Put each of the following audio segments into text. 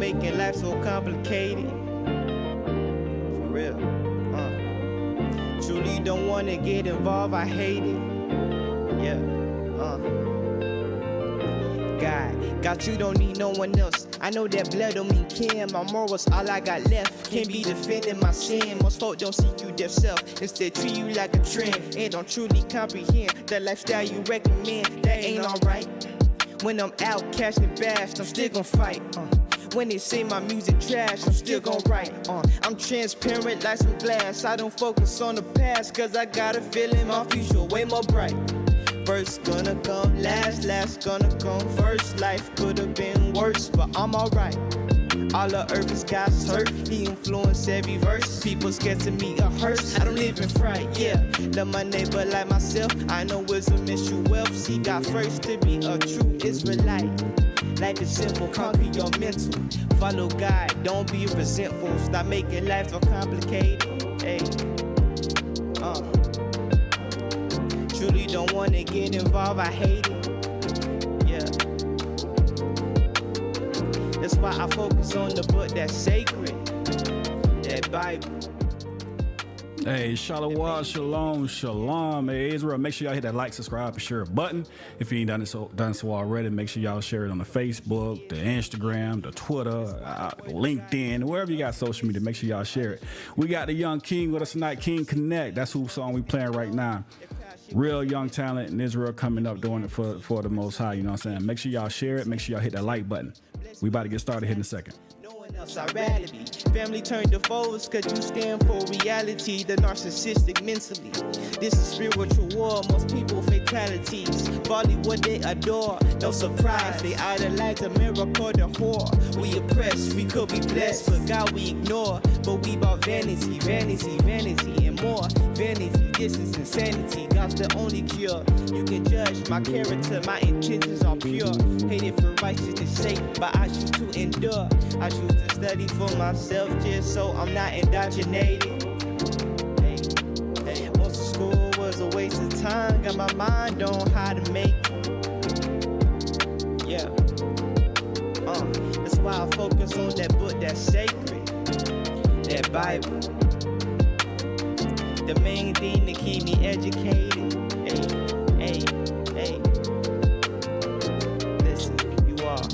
making life so complicated. For real. Truly don't wanna get involved, I hate it. Yeah. God, got you, don't need no one else. I know that blood don't mean kin. My morals, all I got left. Can't be defending my sin. Most folk don't see you their self. Instead treat you like a trend. And don't truly comprehend the lifestyle you recommend. That ain't alright. When I'm out cashing bash, I'm still gon' fight. When they say my music trash, I'm still gon' write. I'm transparent like some glass. I don't focus on the past, cause I got a feeling my future way more bright. First gonna come last, last gonna come first. Life could've been worse, but I'm alright. All the earth is God's hurt. He influenced every verse. People scared to me a hearse. I don't live in fright, yeah. Love my neighbor like myself. I know wisdom is true wealth. See God first to be a true Israelite. Life is simple, conquer your mental. Follow God, don't be resentful. Stop making life so complicated. Hey. Truly don't wanna get involved, I hate it. Yeah. That's why I focus on the book that's sacred, that Bible. Hey, shalom, shalom. Hey, Israel, make sure y'all hit that like, subscribe, and share button. If you ain't done so already, make sure y'all share it on the Facebook, the Instagram, the Twitter, LinkedIn, wherever you got social media, make sure y'all share it. We got the young king with us tonight, King Konnect. That's whose song we playing right now. Real young talent in Israel coming up doing it for the Most High, you know what I'm saying? Make sure y'all share it. Make sure y'all hit that like button. We about to get started here in a second. I'd rather be. Family turned to foes, cause you stand for reality, the narcissistic mentally. This is spiritual war, most people fatalities. Folly what they adore, no surprise. They idolize a miracle, the whore. We oppressed, we could be blessed, but God we ignore. But we about vanity, vanity, vanity, and more. Vanity, this is insanity. God's the only cure. You can judge my character, my intentions are pure. Hated for righteousness' sake, but I choose to endure. I choose to study for myself just so I'm not indoctrinated. Hey, most of school was a waste of time. Got my mind on how to make it. Yeah. That's why I focus on that book that's sacred, that Bible. The main thing to keep me educated. Hey. Listen, you all.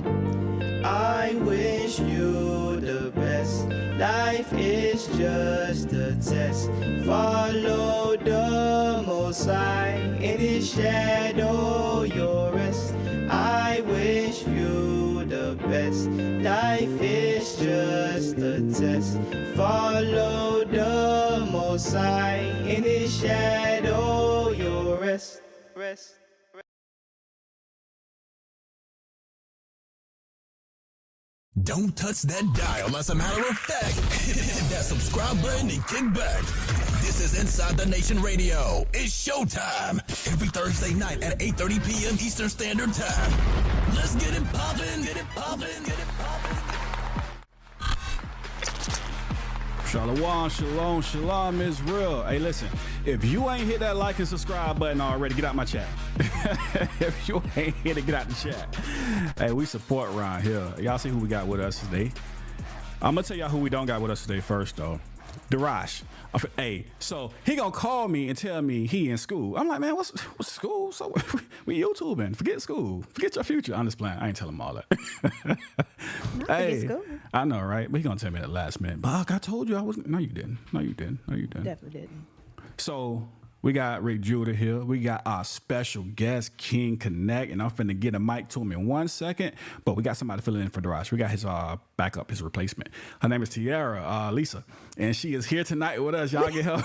I wish you the best. Life is just a test. Follow the Most High. In His shadow you'll rest. I wish you the best. Life is just a test. Follow the Most High. In His shadow you'll rest. Don't touch that dial. As a matter of fact, hit that subscribe button and kick back. This is Inside the Nation Radio. It's showtime. Every Thursday night at 8:30 p.m. Eastern Standard Time. Let's get it poppin', get it poppin', get it poppin'. Shalom, Israel. Hey, listen, if you ain't hit that like and subscribe button already, get out my chat. If you ain't hit it, get out the chat. Hey, we support around here. Y'all see who we got with us today. I'm going to tell y'all who we don't got with us today first, though. Darash. Hey, so he gonna call me and tell me he in school. I'm like, man, what's school? So we YouTubing. Forget school. Forget your future. I'm just playing. I ain't tell him all that. Hey, I know, right? But he gonna tell me at the last minute. Buck, I told you I wasn't. No, you didn't. No, you didn't. Definitely didn't. So we got Rick Judah here. We got our special guest, King Konnect, and I'm finna get a mic to him in 1 second. But we got somebody filling in for Darash. We got his backup, his replacement. Her name is Tiara Lisa, and she is here tonight with us. Y'all get her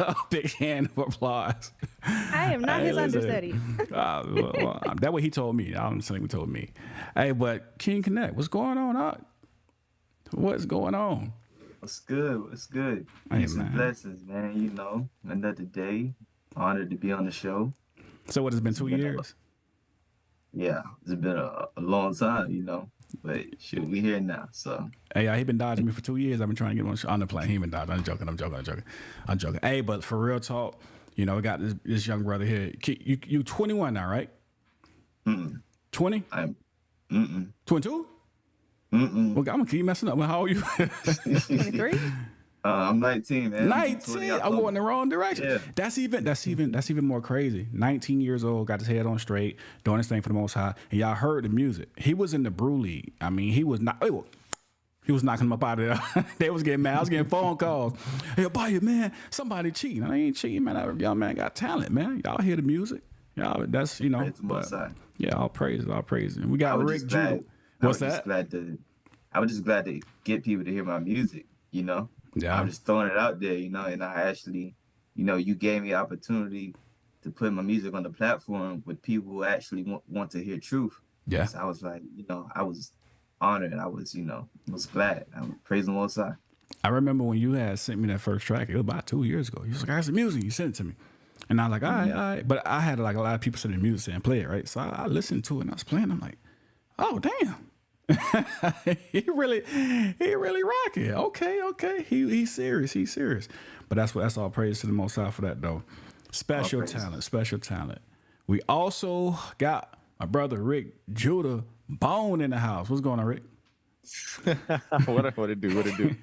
a big hand of applause. I am not his understudy. Well, that's what he told me. I don't think he told me. Hey, but King Konnect, what's going on? What's going on? What's good? What's good? Peace and blessings, man. You know, another day. Honored to be on the show. So what, has been 2 years? Yeah, it's been a long time, you know. But shoot, we here now. So hey, he been dodging me for 2 years. I've been trying to get on the show. On the plane, he been dodging. I'm joking. Hey, but for real talk, you know, we got this young brother here. You 21 now, right? 20? I'm 22? Well, I'm gonna keep messing up. How old are you? 23. I'm 19, man. 19. I'm going the wrong direction. Yeah. That's even more crazy. 19 years old, got his head on straight, doing his thing for the Most High, and y'all heard the music. He was in the Brew League. I mean, he was knocking them up out of there. They was getting mad. I was getting phone calls. Hey, Bayou, man, somebody cheating. I ain't cheating, man. That young man got talent, man. Y'all hear the music. Y'all, that's, you know. Praise the Most High. Yeah, all praise. And we got Rick Judah. What's that? I was just glad to get people to hear my music, you know? Yeah. I'm just throwing it out there, you know, and I actually, you know, you gave me the opportunity to put my music on the platform with people who actually want to hear truth. Yeah. So I was like, you know, I was honored. I was, you know, was glad. I'm praising the Most High. I remember when you had sent me that first track, it was about 2 years ago. You was like, I got some music. You sent it to me. And I was like, all right. But I had like a lot of people sending music and play it, right? So I listened to it and I was playing. I'm like, oh, damn. he really rocking. Okay. He's serious. But that's all praise to the Most High for that though. Special talent. We also got my brother Rick Judah Bone in the house. What's going on, Rick? What it do?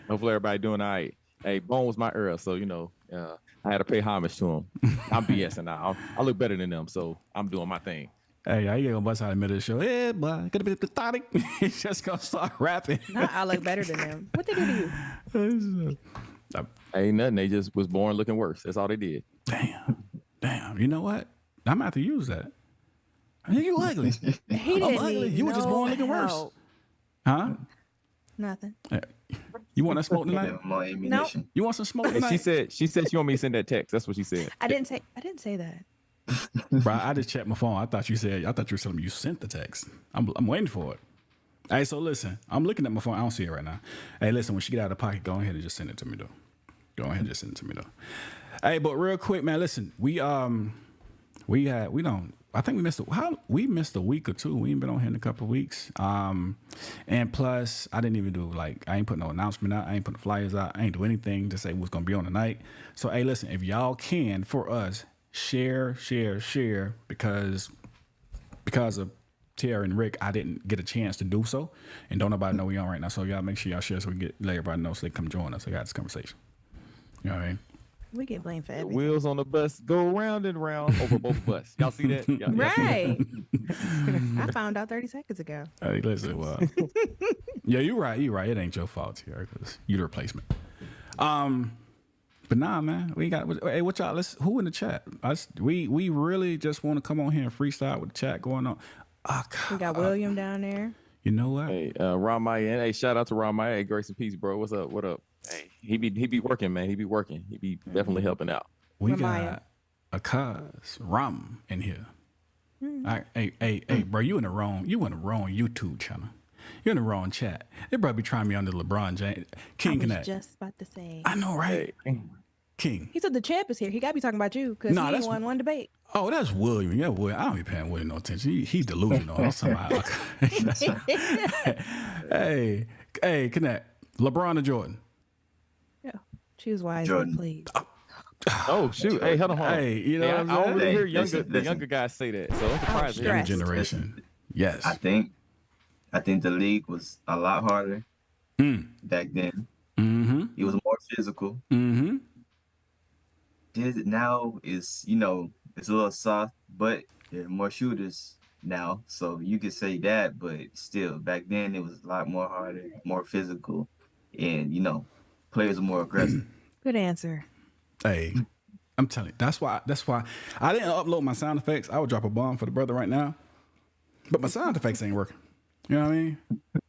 Hopefully everybody doing all right. Hey, Bone was my Earl, so you know, I had to pay homage to him. I'm BSing now. I look better than them, so I'm doing my thing. Hey, I ain't gonna bust out in the middle of the show. Yeah, boy, gonna be pathetic. He's just gonna start rapping. Nah, I look better than them. What they do to you? Ain't nothing. They just was born looking worse. That's all they did. Damn. You know what? I'm gonna have to use that. I mean, you ugly. He I'm didn't ugly. need You were just born looking worse. help. Huh? Nothing. You want that smoke tonight? Give 'em more ammunition. You want some smoke And tonight? she said she want me to send that text. That's what she said. I didn't say that. Bro, I just checked my phone. I thought you were telling me you sent the text. I'm waiting for it. Hey, so listen, I'm looking at my phone. I don't see it right now. Hey, listen, when she get out of the pocket, go ahead and just send it to me though. Hey, but real quick, man, listen, I think we missed a week or two. We ain't been on here in a couple of weeks. And plus, I didn't even do I ain't put no announcement out. I ain't put the flyers out. I ain't do anything to say what's gonna be on tonight. So hey, listen, if y'all can for us, share, because of Tara and Rick, I didn't get a chance to do so, and don't nobody know we on right now. So y'all make sure y'all share so we can let everybody know so they come join us. We got this conversation. You know what I mean? We get blamed for The everything. wheels on the bus go round and round over both of us. Y'all see that? Y'all see Right. I found out 30 seconds ago. Hey, listen, well, yeah, you're right. It ain't your fault here because you the replacement. But nah, man, we got. Hey, what y'all? Who in the chat? We really just want to come on here and freestyle with the chat going on. We got William down there. You know what? Hey, Ron Maya. Hey, shout out to Ron Maya. Hey, grace and peace, bro. What's up? What up? Hey, he be working, man. He be working. He be definitely helping out. We Ramaya. got a cuz Rum in here. Hey, bro, you in the wrong YouTube channel. You're in the wrong chat. They probably be trying me under LeBron James. King I was Konnect. just about to say. I know, right? Hey. King. He said the champ is here. He got to be talking about you because Nah, he that's- won one debate. Oh, that's William. Yeah, William. I don't be paying William no attention. He's delusional. That's somehow. Hey, Konnect. LeBron or Jordan? Yeah. Choose wisely, Jordan. please. Oh shoot! Hey, hold on. Hey, you know Hey, what I I'm don't saying? really hear Listen. the younger guys say that, so I'm surprised. Younger stressed. generation. Yes. I think the league was a lot harder back then. Mm-hmm. It was more physical. Mm-hmm. Now is, you know, it's a little soft, but there are more shooters now. So you could say that, but still, back then it was a lot more harder, more physical, and, you know, players are more aggressive. Good answer. Hey, I'm telling you, that's why I didn't upload my sound effects. I would drop a bomb for the brother right now, but my sound effects ain't working. You know what I mean?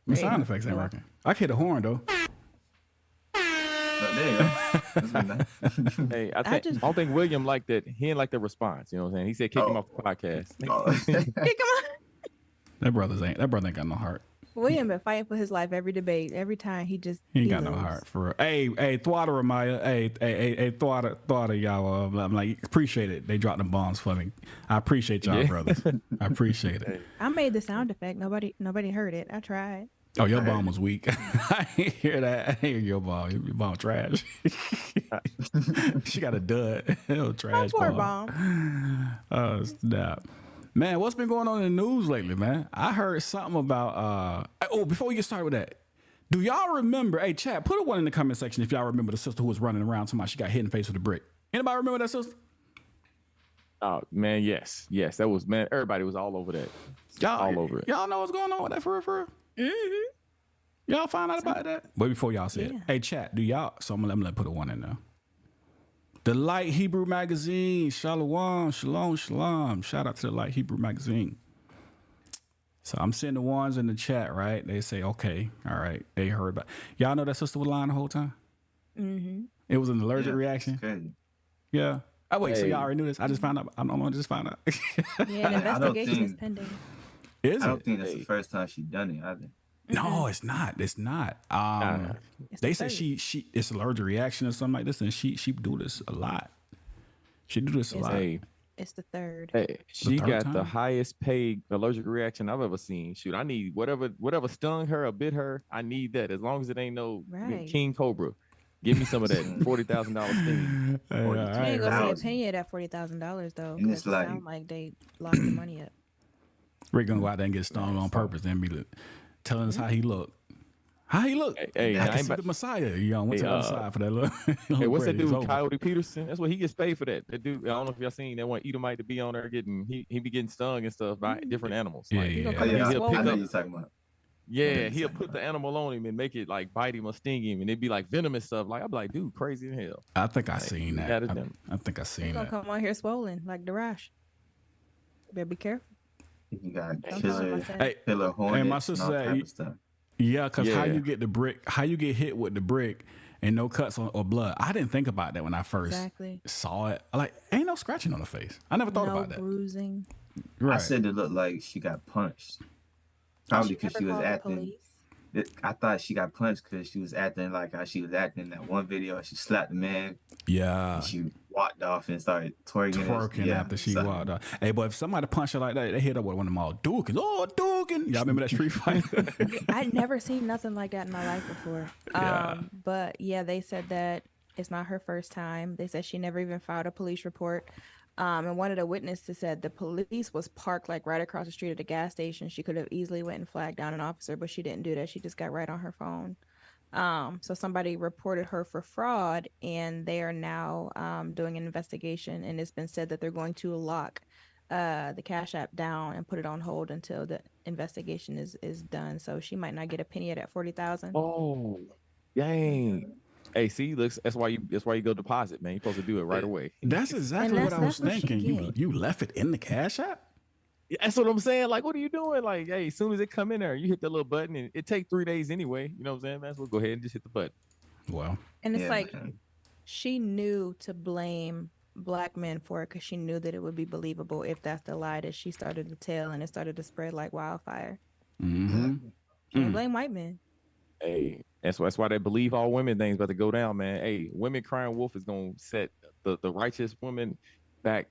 My sound effects ain't working. I can hit a horn though. But there you go. That's been nice. Hey, I just- don't think William liked that. He didn't like the response. You know what I'm saying? He said kick him off the podcast. Oh. Hey, come on. That brother ain't got no heart. William been fighting for his life every debate. Every time he He ain't got no lose. heart for real. Hey, Thwada Ramaya. Hey, Thwada, y'all. I'm like, appreciate it. They dropped the bombs for me. I appreciate y'all, brothers. I appreciate it. I made the sound effect. Nobody heard it. I tried. Oh, your bomb was weak. I didn't hear that. I didn't hear your bomb. Your bomb trash. She got a dud. Trash Poor bomb. bomb. Oh, snap. Man, what's been going on in the news lately, man? I heard something about before we get started with that, do y'all remember, hey chat, put a one in the comment section if y'all remember the sister who was running around talking about she got hit in the face with a brick. Anybody remember that sister? Oh man, yes. That was, man. Everybody was all over that. All over it. Y'all know what's going on with that for real? Mm-hmm. Y'all find out about that? But before y'all say it, hey chat, do y'all? So I'm gonna put a one in there. The Light Hebrew Magazine, Shalom. Shout out to the Light Hebrew Magazine. So I'm seeing the ones in the chat, right? They say, okay, all right, they heard about. Y'all know that sister was lying the whole time. Mm-hmm. It was an allergic reaction. Crazy. Yeah. Oh wait, so y'all already knew this? I just found out. I don't know. Just found out. Yeah, an investigation is pending. Is I don't think that's the first time she done it either. No, it's not. It's not. They say she it's allergic reaction or something like this, and she do this a lot. She do this a lot. It's the third. Hey, she got time? the highest paid allergic reaction I've ever seen. Shoot, I need whatever stung her or bit her. I need that, as long as it ain't no King Cobra. Give me some of that $40,000 sting. You ain't gonna see a penny of that $40,000 though. And it's it like, sound like they locked the money up. Rick gonna go out there and get stung on purpose and be telling us how he look. How he look? Hey, I can see the Messiah. You went to the other side for that look. Hey, what's that dude, Coyote Peterson? That's what he gets paid for that. That dude, I don't know if y'all seen that one Edomite to be on there he be getting stung and stuff by different animals. Yeah, like, yeah. I know He'll pick you're up, talking about. yeah, he'll put the animal on him and make it like bite him or sting him, and it'd be like venomous stuff. Like, I'd be like, dude, crazy in hell. I think I seen that. I think I He's seen gonna that. come on here swollen like the rash. Better be careful. You got Don't tell him I said. killer hornets and my and sister all said, type of stuff. Yeah, because how Yeah. you get the brick, how you get hit with the brick and no cuts or blood. I didn't think about that when I first saw it. Like, ain't no scratching on the face. I never thought No about that. bruising. Right. I said it looked like she got punched. Probably because she was Never called the acting. police. I thought she got punched because she was acting like how she was acting in that one video. She slapped the man. Yeah. And she walked off and started twerking. After she walked off. Hey, but if somebody punched her like that, they hit her with one of them all Dukin. Oh, Dukin. Y'all remember that street fight? I'd never seen nothing like that in my life before. But yeah, they said that it's not her first time. They said she never even filed a police report. And one of the witnesses said the police was parked like right across the street at the gas station. She could have easily went and flagged down an officer, but she didn't do that. She just got right on her phone. So somebody reported her for fraud, and they are now doing an investigation. And it's been said that they're going to lock the Cash App down and put it on hold until the investigation is done. So she might not get a penny of that $40,000. Oh, dang. Hey, see, looks, that's why you go deposit, man. You're supposed to do it right away. That's exactly what I was thinking. You left it in the Cash App? Yeah, that's what I'm saying. Like, what are you doing? Like, hey, as soon as it come in there, you hit the little button, and it take 3 days anyway. You know what I'm saying, man? So we'll go ahead and just hit the button. Wow. And it's she knew to blame black men for it because she knew that it would be believable if that's the lie that she started to tell, and it started to spread like wildfire. Mm-hmm. She didn't blame white men. Hey, that's why they believe all women things about to go down, man. Hey, women crying wolf is gonna set the righteous women back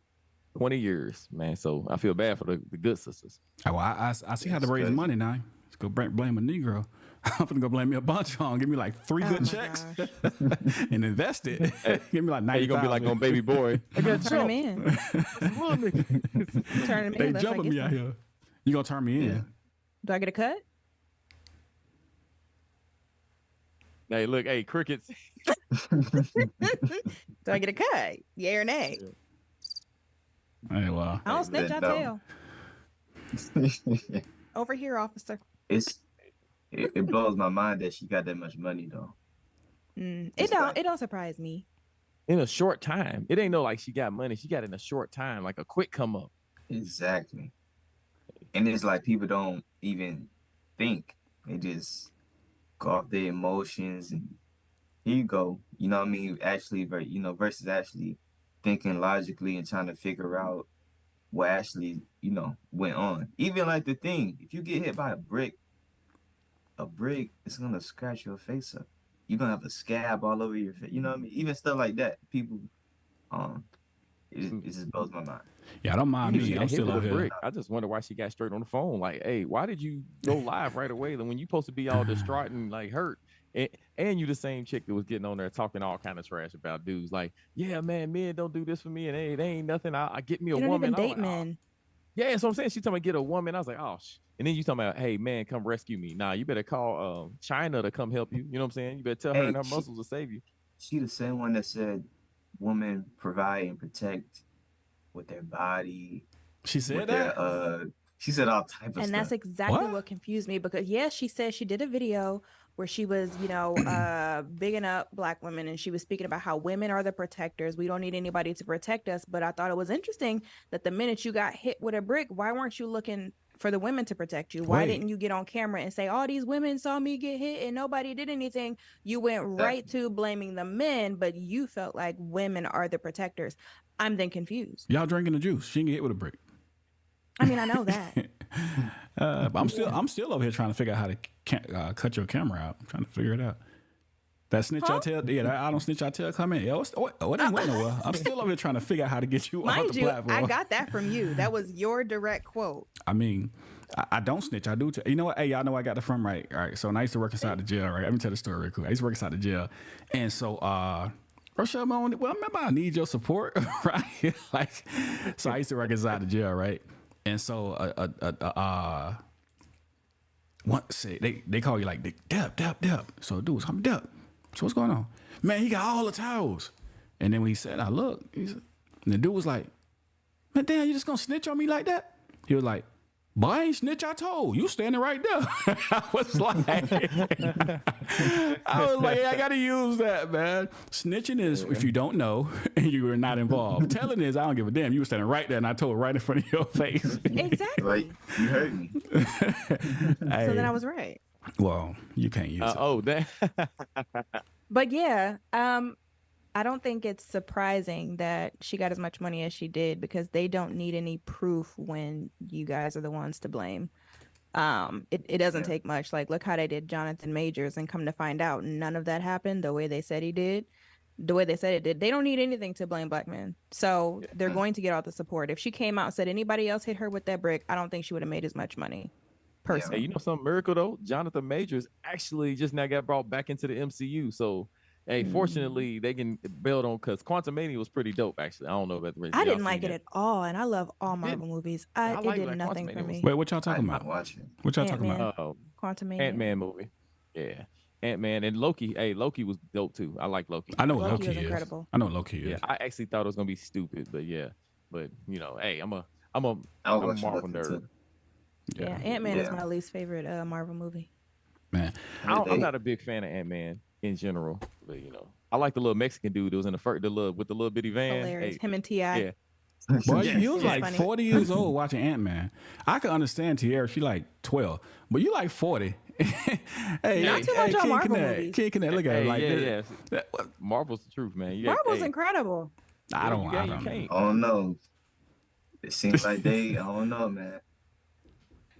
20 years, man. So I feel bad for the good sisters. Oh, well, I see how to raise money now. Let's go blame a Negro. I'm gonna go blame me a bunch on. Give me like 3 good checks and invest it. Give me like 90. You gonna be like on baby boy. I got Turn him in. Turn him in. They That's jumping like me out here. You gonna turn me in? Yeah. Do I get a cut? Hey, look, hey, crickets. Do I get a cut? Yay or nay? Hey, well. I don't snitch, I No. tell. Over here, officer. It blows my mind that she got that much money though. It don't surprise me. In a short time. It ain't no like she got money. She got it in a short time, like a quick come up. Exactly. And it's like people don't even think. They just go off their emotions and here you go. You know what I mean? Actually, versus actually thinking logically and trying to figure out what actually, went on. Even like the thing, if you get hit by a brick, it's gonna scratch your face up. You're gonna have a scab all over your face. You know what I mean? Even stuff like that. People, it just blows my mind. Yeah, I don't mind me. I'm still out here. Brick. I just wonder why she got straight on the phone. Like, hey, why did you go live right away when you supposed to be all distraught and like hurt? And you the same chick that was getting on there talking all kind of trash about dudes. Like, yeah, man, men don't do this for me, and hey, they ain't nothing. I get me a You don't woman. even date men. Yeah, that's what I'm saying. She talking about get a woman. I was like, oh, and then you talking about, hey man, come rescue me. Nah, you better call China to come help you. You know what I'm saying? You better tell her Hey, and her muscles to save you. she the same one that said women provide and protect with their body, She said with that. their she said all type of And stuff. that's exactly What? what confused me because yes, she said she did a video where she was, bigging up Black women and she was speaking about how women are the protectors. We don't need anybody to protect us. But I thought it was interesting that the minute you got hit with a brick, why weren't you looking for the women to protect you? Why Wait. didn't you get on camera and say, all these women saw me get hit and nobody did anything? You went right to blaming the men, but you felt like women are the protectors. I'm then confused. Y'all drinking the juice. She can get hit with a brick. I mean, I know that. But I'm still over here trying to figure out how to cut your camera out. I'm trying to figure it out. That snitch I tell, I don't snitch I tell come in. It ain't went nowhere. I'm still over here trying to figure out how to get you off Mind the you, platform. I got that from you. That was your direct quote. I mean, I don't snitch. I do. You know what? Hey, y'all know I got it from right. All right. So when I used to work inside the jail, right? Let me tell the story real quick. I used to work inside the jail, and so Rochelle, well, remember I need your support, right? So I used to work inside the jail, right? And so they call you like Dep. So dude was calling me Dep. So what's going on? Man, he got all the towels. And then when he said, I look, and the dude was like, man, damn, you just gonna snitch on me like that? He was like, boy, I ain't snitch, I told. You standing right there. I was like, hey, I gotta use that, man. Snitching is if you don't know and you are not involved. Telling is I don't give a damn. You were standing right there and I told right in front of your face. Exactly. Like, you heard me. Hey, So then I was right. well, you can't use it. Oh, that. But yeah, I don't think it's surprising that she got as much money as she did because they don't need any proof when you guys are the ones to blame. It doesn't take much. Like, look how they did Jonathan Majors and come to find out none of that happened the way they said he did. The way they said it did. They don't need anything to blame Black men. So they're going to get all the support. If she came out and said anybody else hit her with that brick, I don't think she would have made as much money. Personally. Hey, you know some miracle though? Jonathan Majors actually just now got brought back into the MCU. So, hey, fortunately they can build on because Quantumania was pretty dope. Actually, I don't know about the rest. I didn't like it at all, and I love all Marvel movies. It did nothing for me. Wait, what y'all talking I'm about? not watching. What y'all talking Ant-Man. about? Quantumania. Ant-Man movie. Yeah, Ant-Man and Loki. Hey, Loki was dope too. I like Loki. I know what Loki Loki was is. incredible. I know what Loki is. Yeah, I actually thought it was gonna be stupid, but you know, hey, I'm a I'll Marvel watch Loki, nerd. too. Yeah, Ant-Man is Yeah. my least favorite Marvel movie. Man, I'm not a big fan of Ant-Man in general, but you know, I like the little Mexican dude that was in the first, with the little bitty van. Hilarious. Hey, Him and T.I. yeah, boy, Yes, you was yes. like Funny. 40 years old watching Ant-Man. I can understand Tierra, she like 12, but you like 40. Hey, Not too much on King Marvel Konnect, movies. King Konnect, look at it like yeah. this. Marvel's the truth, man. Marvel's incredible. I don't. You can't. I don't know. It seems like I don't know, man.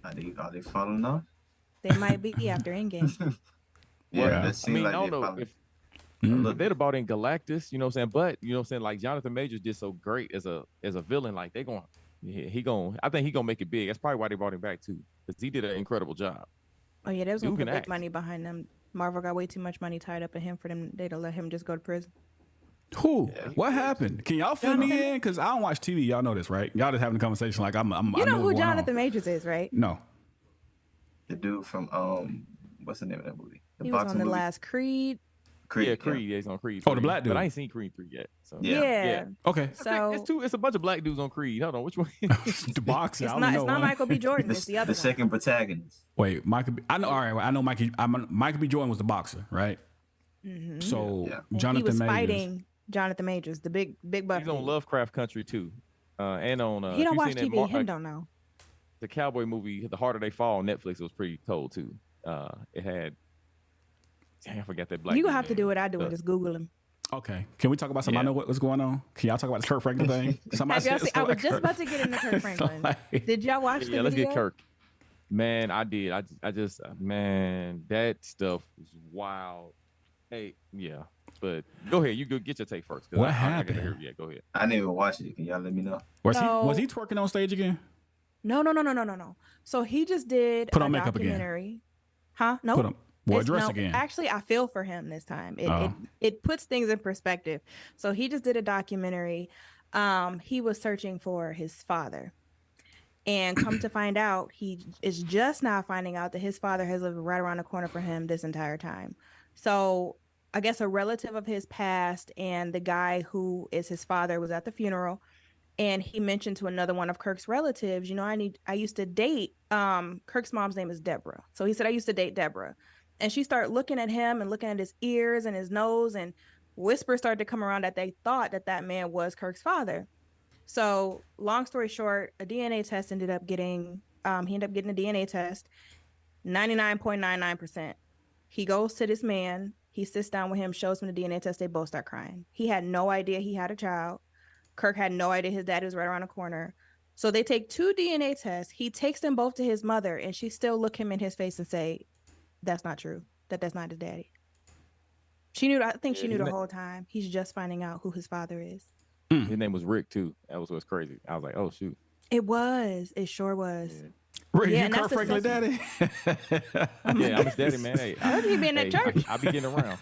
Are they falling off? They might be after Endgame. Yeah, I it seems I like don't they're know falling. if they'd have brought in Galactus, you know what I'm saying? But you know what I'm saying, like Jonathan Majors did so great as a villain, like I think he gonna make it big. That's probably why they brought him back too, because he did an incredible job. Oh yeah, there was Dude gonna can put big act. money behind them. Marvel got way too much money tied up in him for them. They'd let him just go to prison. Who? What happened? Can y'all fill me in? Because I don't watch TV. Y'all know this, right? Y'all just having a conversation like I'm. You I know know who what's going Jonathan on. Majors is, right? No. The dude from what's the name of that movie? The He was boxing on the movie? last Creed. Creed. Yeah, Creed. Yeah, he's on Creed. Oh, the 3, black dude. But I ain't seen Creed 3 yet. So Yeah. Yeah. Okay. So It's a bunch of black dudes on Creed. Hold on, which one? The boxer. it's I don't not know. it's not one. Michael B. Jordan. It's the other The second protagonist. Wait, Michael. I know. All right. I know Michael B. Jordan was the boxer, right? one. So Yeah. And Jonathan he was Majors. fighting Jonathan Majors, the big buff. He's on Lovecraft Country too, and on. He if don't you watch seen that TV. Him don't know. the cowboy movie, The Harder They Fall on Netflix. It was pretty cold too. It had. Dang, I forgot that black. You gonna dude have to name. do what I do and just Google him. Okay. Can we talk about something? I Yeah. know what's going on. Can y'all talk about the Kirk Franklin thing? Somebody Have y'all said seen, I was something just about about to get into Kirk Franklin. Like- Did y'all watch the Yeah, let's video? get Kirk. Man, I did. I just man, that stuff was wild. Hey, yeah. But go ahead. You go get your take first. 'Cause What I gotta happened? hear it. Yeah, go ahead. I didn't even watch it. Can y'all let me know? Was he twerking on stage again? No. So he just did Put a on makeup again. documentary. Huh? No. Put him. Boy, dress again. Actually, I feel for him this time. Oh. It puts things in perspective. So he just did a documentary. He was searching for his father. And come to find out, he is just now finding out that his father has lived right around the corner from him this entire time. So I guess a relative of his passed, and the guy who is his father was at the funeral, and he mentioned to another one of Kirk's relatives, I used to date Kirk's mom's name is Deborah. So he said, I used to date Deborah. And she started looking at him and looking at his ears and his nose, and whispers started to come around that they thought that man was Kirk's father. So long story short, a DNA test ended up getting, he ended up getting a DNA test, 99.99%. He goes to this man, he sits down with him, shows him the DNA test, they both start crying. He had no idea he had a child. Kirk had no idea his dad was right around the corner. So they take 2 DNA tests. He takes them both to his mother, and she still look him in his face and say, that's not true, that's not his daddy. I think she knew the whole time. He's just finding out who his father is. His name was Rick too. That was what's crazy. I was like, oh shoot. It sure was. Yeah. Rick, you Kirk Franklin daddy? Yeah, I'm his daddy, man. Hey, I heard he be in that church. I be getting around.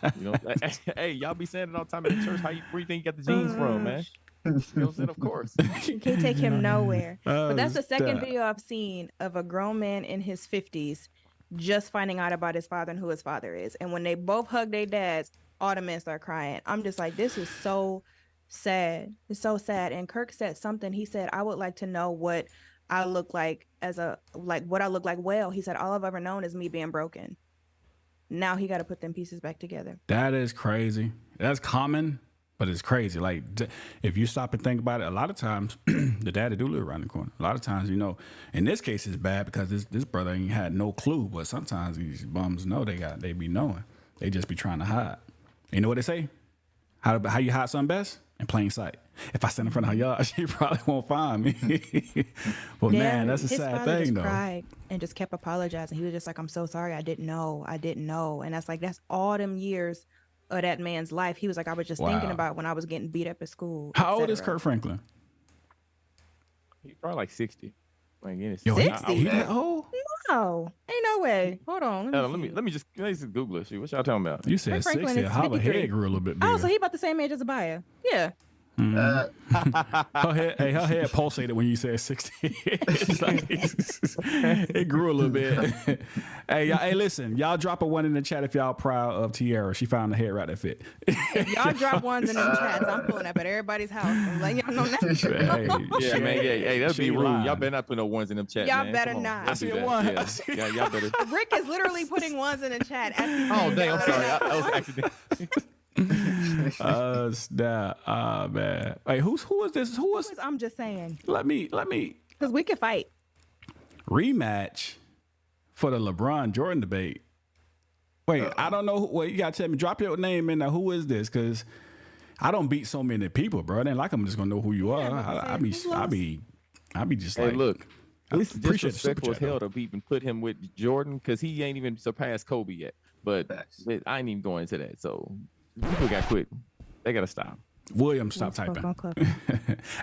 Hey, y'all be saying it all the time in the church. Where do you think you got the genes from, man? Of course. You can't take him nowhere. But that's the second video I've seen of a grown man in his 50s just finding out about his father and who his father is. And when they both hug their dads, all the men start crying. I'm just like, this is so sad. It's so sad. And Kirk said something. He said, I would like to know what I look like what I look like. Well, he said, all I've ever known is me being broken. Now he got to put them pieces back together. That is crazy. That's common, but it's crazy. Like, if you stop and think about it, a lot of times the daddy do live around the corner. A lot of times, in this case it's bad because this brother ain't had no clue, but sometimes these bums know they be knowing. They just be trying to hide. You know what they say? How you hide something best? In plain sight. If I stand in front of her yard, she probably won't find me. But man, that's a sad thing, though. Cried and just kept apologizing. He was just like, I'm so sorry. I didn't know. And that's all them years of that man's life. He was like, I was just thinking about when I was getting beat up at school. How old is Kirk Franklin? He's probably like 60. Like, Yo, 60? He that old? No, ain't no way. Hold on. Let me just Google it. See what y'all talking about. You said 60. How the head grew a little bit bigger. Oh, so he about the same age as Abaya. Yeah. Her head pulsated when you said 60. It grew a little bit. Hey, listen, y'all drop a 1 in the chat if y'all proud of Tiara. She found the head right that fit. Y'all drop 1s in the chats. I'm pulling up at everybody's house. I'm letting y'all know that. Yeah, man. Hey, that'd be rude. Y'all better not put no 1s in them chats. Y'all better not. I see a 1. Yeah, y'all better. Rick is literally putting 1s in the chat. Oh, dang! I'm sorry. I was accident. Snap. Man. Hey, who is this? Who is? I'm just saying. Let me. Because we can fight. Rematch for the LeBron Jordan debate. Wait, I don't know. Well, you gotta tell me. Drop your name in there. Who is this? Because I don't beat so many people, bro. It ain't like I'm just gonna know who you are. I be just like. Hey, look. This is appreciate disrespectful as hell to even put him with Jordan because he ain't even surpassed Kobe yet. But I ain't even going into that. So people got quit. They gotta stop. William, stop typing.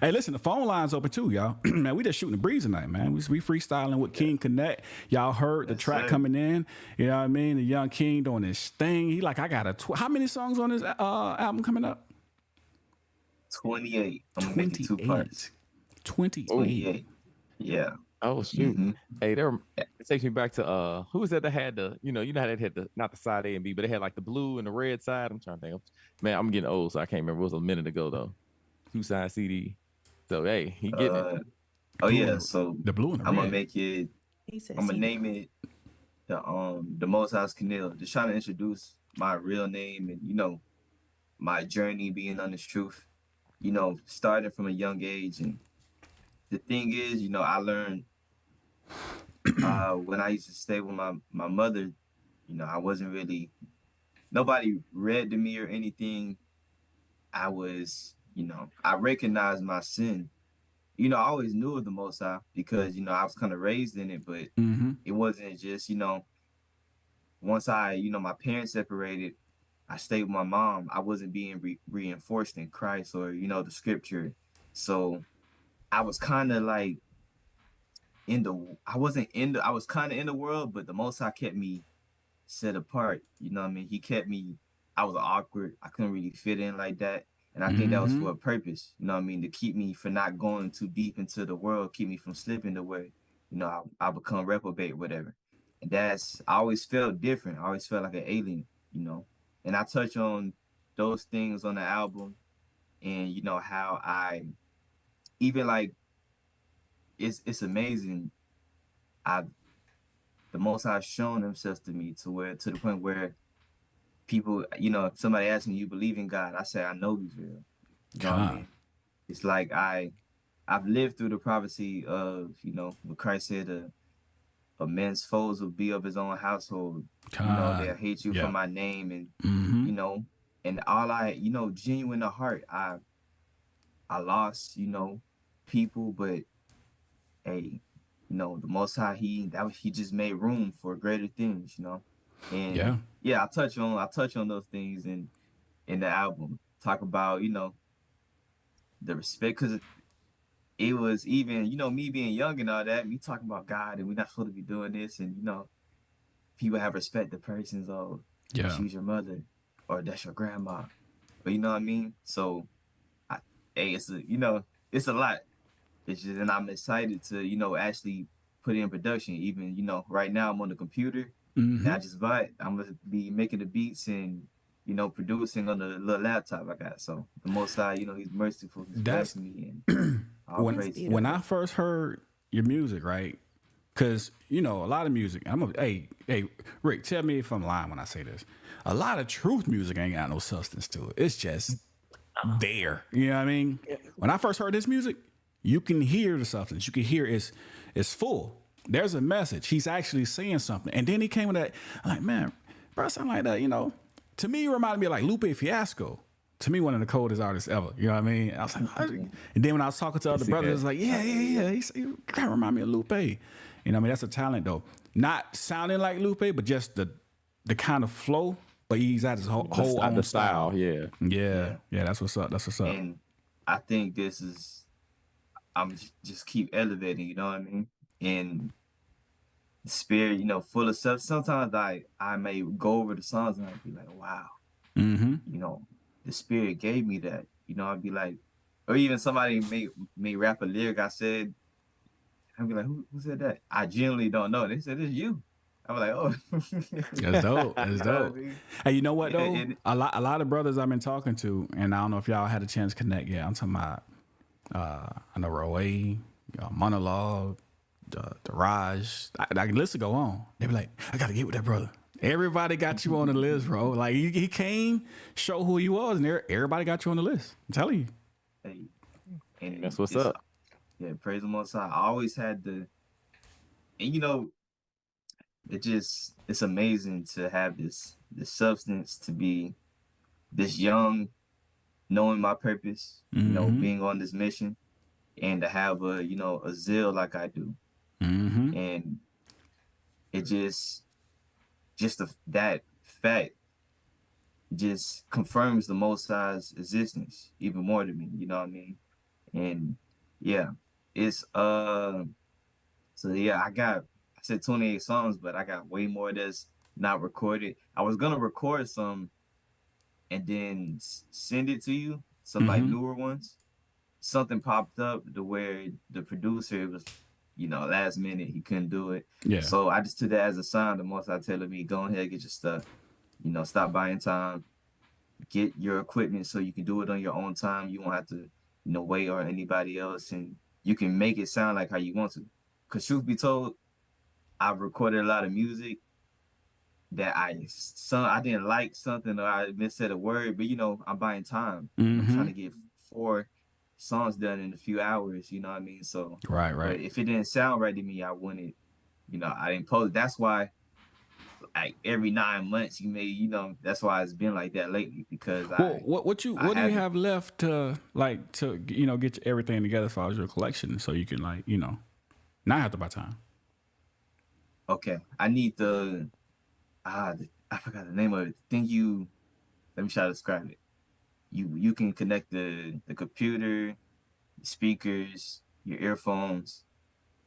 Hey, listen, the phone line's open too, y'all. Man, we just shooting the breeze tonight, man. We freestyling with King Konnect. Y'all heard the track coming in. You know what I mean? The young King doing his thing. He like, I got how many songs on this album coming up? 28. I'm gonna make it 2 parts. 28. Yeah. Oh shoot! Mm-hmm. Hey, it takes me back to who was that had the how that had the not the side A and B, but they had like the blue and the red side. I'm trying to think. Man, I'm getting old, so I can't remember. It was a minute ago though. 2-side CD. So hey, he getting it. Oh yeah, so the blue and the I'm red. Gonna make it. I'm gonna name it the Most House Canil. Just trying to introduce my real name and my journey being on this truth. Starting from a young age, and the thing is, I learned. When I used to stay with my mother, I wasn't really, nobody read to me or anything. I was, I recognized my sin. I always knew of the Most High because, I was kind of raised in it, but it wasn't just, once my parents separated, I stayed with my mom. I wasn't being reinforced in Christ or, the scripture. So I was kind of like, I was kind of in the world, but the Most High kept me set apart. You know what I mean? He kept me, I was awkward. I couldn't really fit in like that. And I think that was for a purpose, you know what I mean, to keep me from not going too deep into the world, keep me from slipping the way, you know, I become reprobate, whatever. And I always felt different. I always felt like an alien, you know. And I touch on those things on the album, and you know how I even like it's amazing. The Most High shown themselves to me to the point where people, you know, if somebody asks me, you believe in God? I say, I know He's real. You know what I mean? It's like I've lived through the prophecy of, you know, what Christ said, a man's foes will be of his own household. You know, they'll hate you for my name, and you know, and all you know, genuine of heart, I lost, you know, people, but hey, you know, the Most High, he just made room for greater things, you know. And I touch on those things in the album. Talk about, you know, the respect, because it was even, you know, me being young and all that, me talking about God and we're not supposed to be doing this, and you know, people have respect the persons of, she's your mother, or that's your grandma, but you know what I mean. So, it's you know, it's a lot. It's just, and I'm excited to, you know, actually put it in production. Even, you know, right now I'm on the computer. And I just bought it. I'm gonna be making the beats and, you know, producing on the little laptop I got. So the Most High, you know, He's merciful. He's blessing me. And when I first heard your music, right? Because, you know, a lot of music. Hey, Rick, tell me if I'm lying when I say this. A lot of truth music ain't got no substance to it. It's just there. You know what I mean? When I first heard this music, you can hear the substance. You can hear it's full. There's a message. He's actually saying something. And then he came with that. I'm like, man, bro, something like that, you know. To me, it reminded me of like Lupe Fiasco. To me, one of the coldest artists ever. You know what I mean? I was like, and then when I was talking to other brothers, it was like, yeah. He kind of remind me of Lupe. You know what I mean? That's a talent, though. Not sounding like Lupe, but just the kind of flow. But he's at his whole own style. Yeah. That's what's up. And I think I'm just keep elevating, you know what I mean? And the spirit, you know, full of stuff. Sometimes I may go over the songs and I'd be like, wow, you know, the spirit gave me that. You know, I'd be like, or even somebody may rap a lyric I said, I'd be like, who said that? I genuinely don't know. They said, it's you. I'm like, oh. That's dope. That's dope. Hey, you know what, though? A lot of brothers I've been talking to, and I don't know if y'all had a chance to connect yet. I'm talking about, I know Roe, Monologue, the Raj. I can list to go on. They be like, I got to get with that brother. Everybody got you on the list, bro. Like, he came, show who he was, and everybody got you on the list. I'm telling you. Hey, and that's what's up. Yeah, praise the Most High. I always had and you know, it's amazing to have this substance, to be this young, knowing my purpose, you know, being on this mission, and to have a zeal like I do. And it that fact just confirms the Most High's existence even more to me, you know what I mean? And yeah, it's I said 28 songs, but I got way more that's not recorded. I was gonna record some and then send it to you, some like newer ones. Something popped up to where the producer was, you know, last minute, he couldn't do it. Yeah. So I just took that as a sign. The Most High telling me, go ahead, get your stuff. You know, stop buying time. Get your equipment so you can do it on your own time. You won't have to, you know, wait or anybody else, and you can make it sound like how you want to. Because truth be told, I've recorded a lot of music that I didn't like something, or I missaid a word, but you know, I'm buying time. I'm trying to get 4 songs done in a few hours, you know what I mean? So right. But if it didn't sound right to me, I wouldn't, you know, I didn't post. That's why, like, every 9 months you may, you know, that's why it's been like that lately, because what do you have left to you know, get everything together as far as your collection, so you can, like, you know, not have to buy time? Okay, I need I forgot the name of it. Let me try to describe it. You can connect the computer, the speakers, your earphones.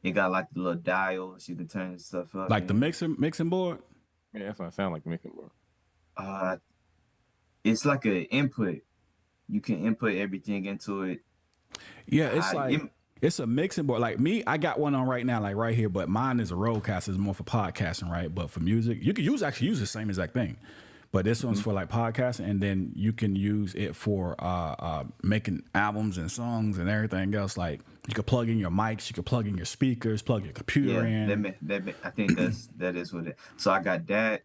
It got like the little dials, you can turn stuff up. Like the mixing board? Yeah, that's what I sound like, mixing board. It's like an input. you can input everything into it. Yeah, it's I- like it- it's a mixing board. Like me, I got one on right now, like right here, but mine is a Rodecaster. It's more for podcasting, right? But for music, you can actually use the same exact thing. But this one's for like podcasting, and then you can use it for making albums and songs and everything else. Like you could plug in your mics, you could plug in your speakers, plug your computer in. I think that is what it. So I got that,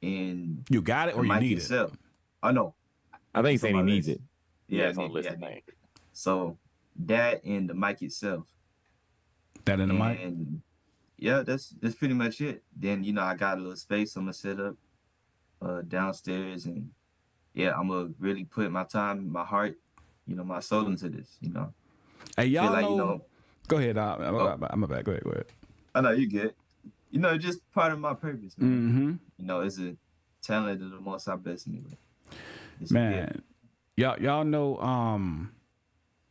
and You got it or the you mic need itself. I know. I think he's It's on saying he my needs list. it. Yeah, it's on the list. yeah, I think. So that and the mic itself. it. That in the mic. And yeah, that's pretty much it. Then I got a little space I'm gonna set up downstairs, and yeah, I'm gonna really put my time, my heart, my soul into this. Hey, y'all feel like, know. Go ahead. I'm back. Go ahead. I know you good. Just part of my purpose, man. Mm-hmm. It's a talent of the Most High blessed me with. It's Man, y'all know.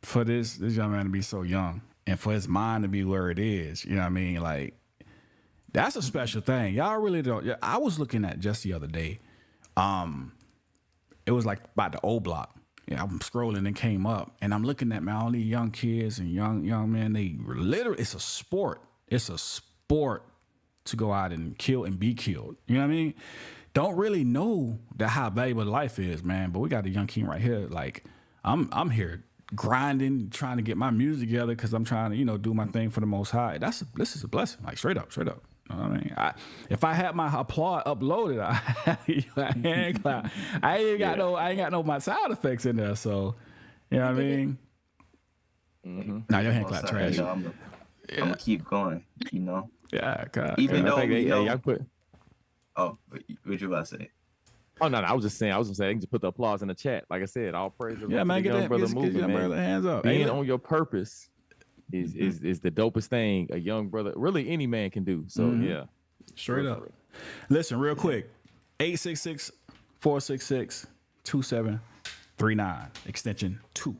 For this young man to be so young and for his mind to be where it is, you know what I mean? Like, that's a special thing. Y'all really don't. Yeah, I was looking at just the other day. It was like about the old block. Yeah, I'm scrolling and came up, and I'm looking at all these young kids and young men. They literally, it's a sport. It's a sport to go out and kill and be killed. You know what I mean? Don't really know how valuable life is, man. But we got a young king right here. Like, I'm here grinding, trying to get my music together because I'm trying to, do my thing for the Most High. This is a blessing, like straight up. You know what I mean? If I had my applaud uploaded, I ain't got no my sound effects in there. So, you know what I mean? Now your hand clap trash. I'm gonna keep going. Yeah, God. Even though I put. Oh, what you about to say? Oh no, I was just saying. I can just put the applause in the chat. Like I said, all praise to Yeah, man, the young brother movement, man. Hands up. Being on your purpose is the dopest thing a young brother, really any man can do. So yeah, straight up. Listen, real quick, 866-466-2739, extension 2.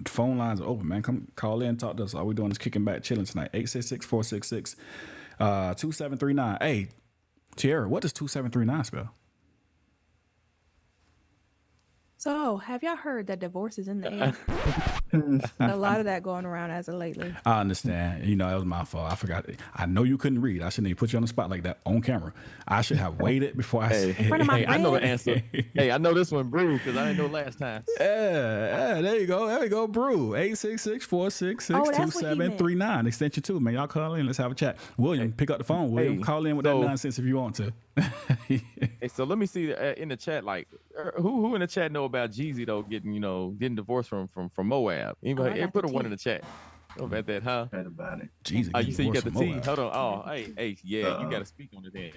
Phone lines are open, man. Come call in, talk to us. All we doing is kicking back, chilling tonight. 866-466-2739. Hey, Tierra, what does 2739 spell? So, have y'all heard that divorce is in the air? A lot of that going around as of lately. I understand. It was my fault. I forgot. I know you couldn't read. I shouldn't even put you on the spot like that on camera. I should have waited before I said. Hey, I know the answer. Hey, I know this one, Brew, because I didn't know last time. Yeah, there you go. There we go, Brew. 866-466-2739. Extension 2, man. Y'all call in. Let's have a chat. William, pick up the phone. William, call in with that nonsense if you want to. Hey, so let me see in the chat, like who in the chat know about Jeezy though getting divorced from Moab? Anybody? Put a one in the chat. Know about that, huh? Heard about it. Jeezy. You said you got the T. Hold on. Oh, hey, yeah, you got to speak on it then.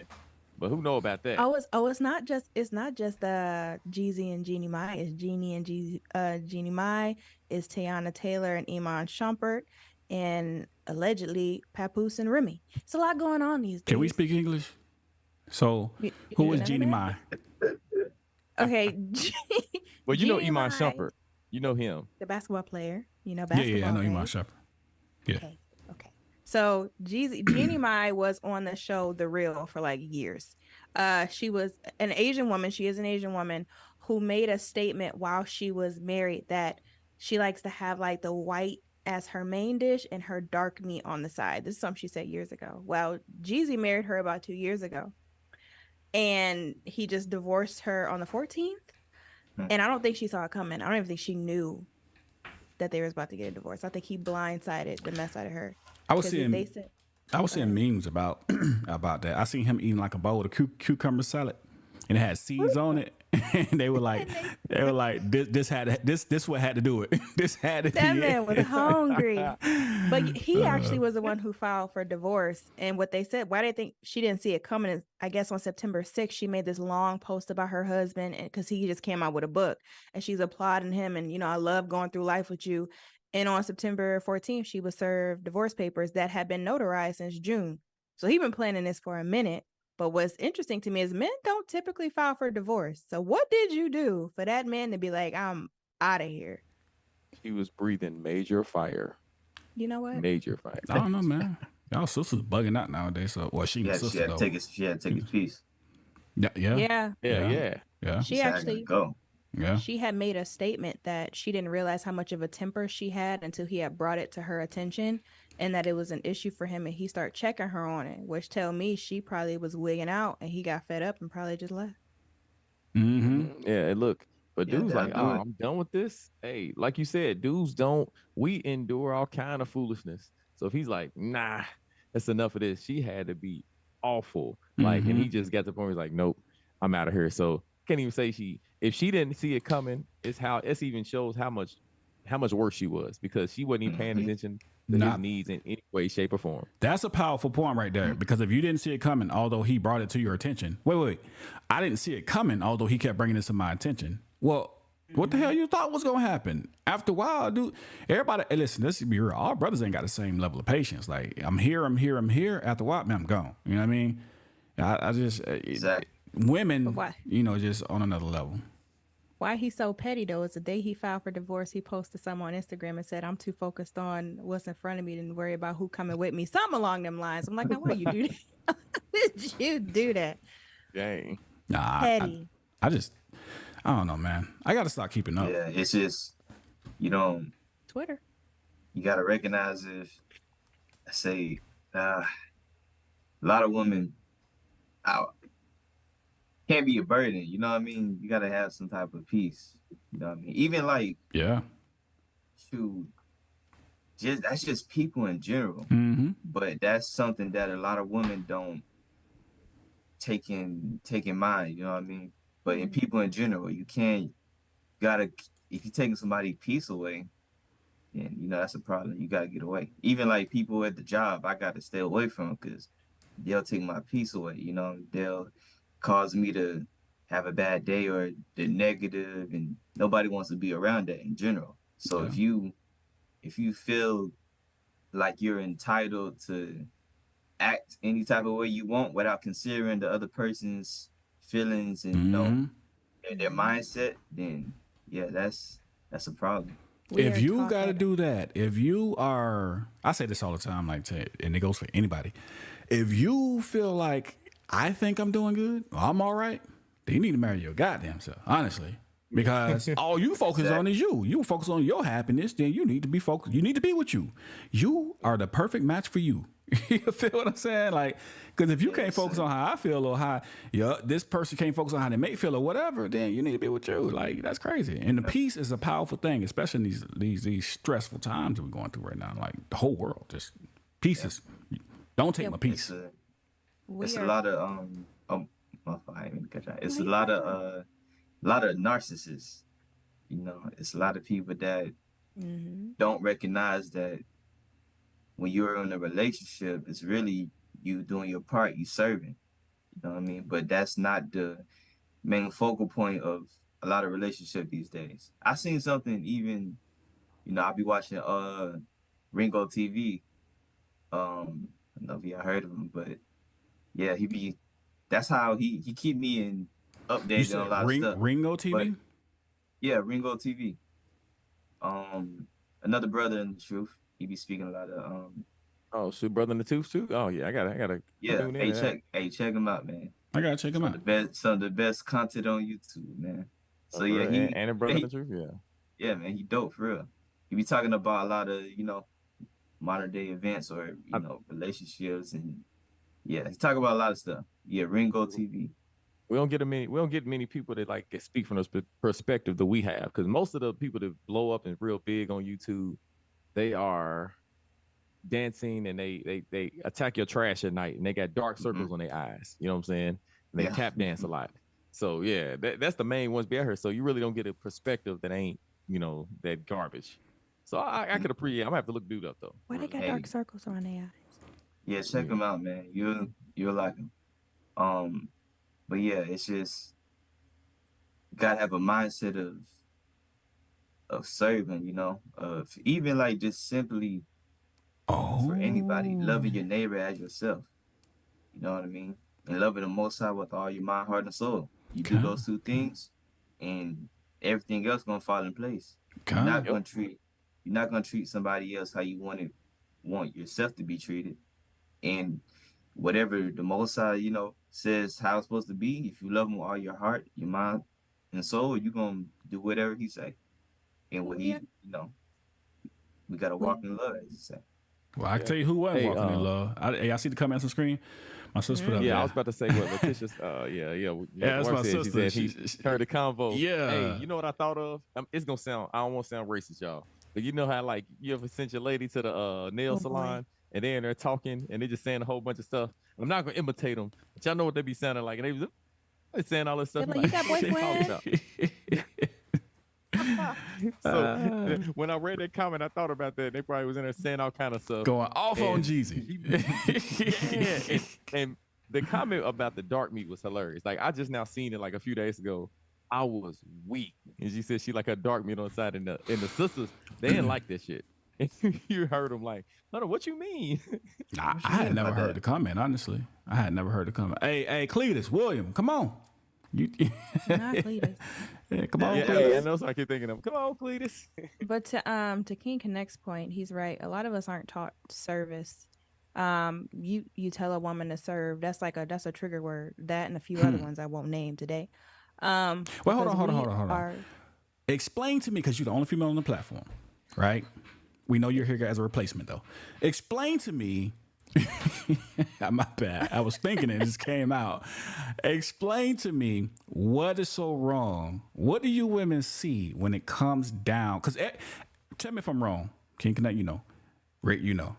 But who know about that? It's not just Jeezy and Jeannie Mai. It's Jeannie and Jeannie Mai. It's Teyana Taylor and Iman Shumpert, and allegedly Papoose and Remy. It's a lot going on these days. Can we speak English? So, who is Jeannie Mai? Okay. Well, you know Jeannie Iman Mai, Shumpert. You know him. the basketball player. Basketball. Yeah, I know right? Iman Shumpert. Yeah. Okay. So Jeannie Mai was on the show The Real for like years. She was an Asian woman. She is an Asian woman who made a statement while she was married that she likes to have like the white as her main dish and her dark meat on the side. This is something she said years ago. Well, Jeezy married her about 2 years ago. And he just divorced her on the 14th. And I don't think she saw it coming. I don't even think she knew that they was about to get a divorce. I think he blindsided the mess out of her. I was seeing memes about that. I seen him eating like a bowl of cucumber salad, and it had seeds on it. And they were like, this what had to do it. This had to be that it. man was hungry. But he actually was the one who filed for divorce. And what they said, why they think she didn't see it coming is, I guess on September 6th, she made this long post about her husband, and because he just came out with a book, and she's applauding him, and I love going through life with you. And on September 14th, she was served divorce papers that had been notarized since June. So he's been planning this for a minute. But what's interesting to me is men don't typically file for divorce. So what did you do for that man to be like, I'm out of here? He was breathing major fire. You know what? Major fire. I don't know, man. Y'all sisters bugging out nowadays. So, well, she my sister though. She had to take his piece. Yeah. Yeah. She actually go. Yeah. She had made a statement that she didn't realize how much of a temper she had until he had brought it to her attention, and that it was an issue for him, and he started checking her on it, which tell me she probably was wigging out and he got fed up and probably just left. Yeah, and look, but Yeah, dudes that'll like, do oh, it. I'm done with this. Hey, like you said, dudes don't. We endure all kind of foolishness. So if he's like, nah, that's enough of this. She had to be awful. Like, and he just got to the point where he's like, nope, I'm out of here. So can't even say she. If she didn't see it coming, it's even shows how much worse she was because she wasn't even paying attention to his Not needs in any way, shape, or form. That's a powerful point right there. Because if you didn't see it coming, although he brought it to your attention, wait, I didn't see it coming, although he kept bringing it to my attention. Well, what the hell you thought was gonna happen? After a while, dude, everybody, hey, listen, let's be real. All brothers ain't got the same level of patience. Like I'm here. After a while, man, I'm gone. You know what I mean? I just Exactly. women, But why? just on another level. Why he's so petty though is the day he filed for divorce, he posted something on Instagram and said, "I'm too focused on what's in front of me than worry about who coming with me." Something along them lines. I'm like, now why you do that? Why did you do that? Dang. Nah, Petty. I don't know, man. I got to stop keeping up. Yeah, it's just you don't. Twitter. You gotta recognize if, say, a lot of women out can't be a burden. You know what I mean? You gotta have some type of peace. You know what I mean? Even like, Yeah. shoot, that's just people in general. But that's something that a lot of women don't take in mind. You know what I mean? But in people in general, you can't. Gotta if you're taking somebody's peace away, then that's a problem. You gotta get away. Even like people at the job, I gotta stay away from because they'll take my peace away. They'll cause me to have a bad day or the negative, and nobody wants to be around that in general. So if you feel like you're entitled to act any type of way you want without considering the other person's feelings and their mindset, then yeah, that's a problem. If you got to do that, if you are, I say this all the time, and it goes for anybody. If you feel like I think I'm doing good, or I'm all right, then you need to marry your goddamn self, honestly. Because all you focus on is you. You focus on your happiness, then you need to be focused. You need to be with you. You are the perfect match for you. You feel what I'm saying? Like, because if you can't focus on how I feel or how this person can't focus on how they may feel or whatever, then you need to be with you. Like, that's crazy. And the peace is a powerful thing, especially in these stressful times that we're going through right now. Like the whole world, just pieces. Don't take my peace. It's a lot of my fault, I didn't mean to cut you out. It's a lot of narcissists. It's a lot of people that don't recognize that when you're in a relationship, it's really you doing your part, you serving. You know what I mean? But that's not the main focal point of a lot of relationships these days. I seen something even, I'll be watching Ringo TV. I don't know if y'all heard of him, but yeah, that's how he keep me updated on a lot of stuff. Ringo TV? But, yeah, Ringo TV. Another brother in the truth. He be speaking a lot of Oh, shoot, brother in the tooth too. Oh yeah, I gotta. yeah. Check him out, man. I gotta check him out. Some of the best content on YouTube, man. So yeah, and a brother in the truth, yeah, man, he dope for real. He be talking about a lot of modern day events or relationships, and yeah, he's talking about a lot of stuff. Yeah, Ringo TV. We don't get many people that can speak from the perspective that we have, because most of the people that blow up and real big on YouTube, they are dancing and they attack your trash at night and they got dark circles on their eyes. You know what I'm saying? And they tap dance a lot. So yeah, that's the main ones be out here. So you really don't get a perspective that ain't that garbage. So I could appreciate. I'm gonna have to look dude up though. Why they got dark circles on their eyes? Yeah, check him out, man. You'll like him. But yeah, it's just you gotta have a mindset of serving, of even just simply for anybody, loving your neighbor as yourself. You know what I mean? And loving the Most High with all your mind, heart, and soul. You do those two things, and everything else gonna fall in place. You're not gonna treat somebody else how you want yourself to be treated. And whatever the Most High, says how it's supposed to be, if you love them with all your heart, your mind, and soul, you're gonna do whatever he say, and what he, Yeah. you know, we gotta walk in love, as you say. Well, I can tell you who wasn't Hey, walking in love. I see the comments on the screen. My sister put up Yeah, there. I was about to say what Letitia's. Yeah, that's my She said sister. he heard the convo. Yeah. Hey, you know what I thought of? It's gonna sound. I don't want to sound racist, y'all. But you know how like you ever sent your lady to the nail Oh, boy. salon and they're talking and they just saying a whole bunch of stuff. I'm not gonna imitate them, but y'all know what they be sounding like, and they saying all this stuff. They're I'm like, "You got what they talking boyfriend?" about? So when I read that comment, I thought about that. They probably was in there saying all kind of stuff. Going off on And Jeezy. yeah, and the comment about the dark meat was hilarious. Like I just now seen it like a few days ago. I was weak, and she said she like a dark meat on the side, and the sisters they didn't like that shit. And you heard them like, "No, what you mean?" Nah, I had never heard the comment. Honestly, I had never heard the comment. Hey, Cletus, William, come on. You, Not Cletus. yeah, come on, Yeah, Cletus. and that's what I keep thinking of. Come on, Cletus. But to King Connect's point, he's right. A lot of us aren't taught service. You tell a woman to serve. That's a trigger word. That and a few other ones I won't name today. Well, hold because we on. are- Explain to me, because you're the only female on the platform, right? We know you're here as a replacement, though. Explain to me. My bad. I was thinking it just came out. Explain to me what is so wrong. What do you women see when it comes down? Because tell me if I'm wrong. King Connect, you know. Rick, you know.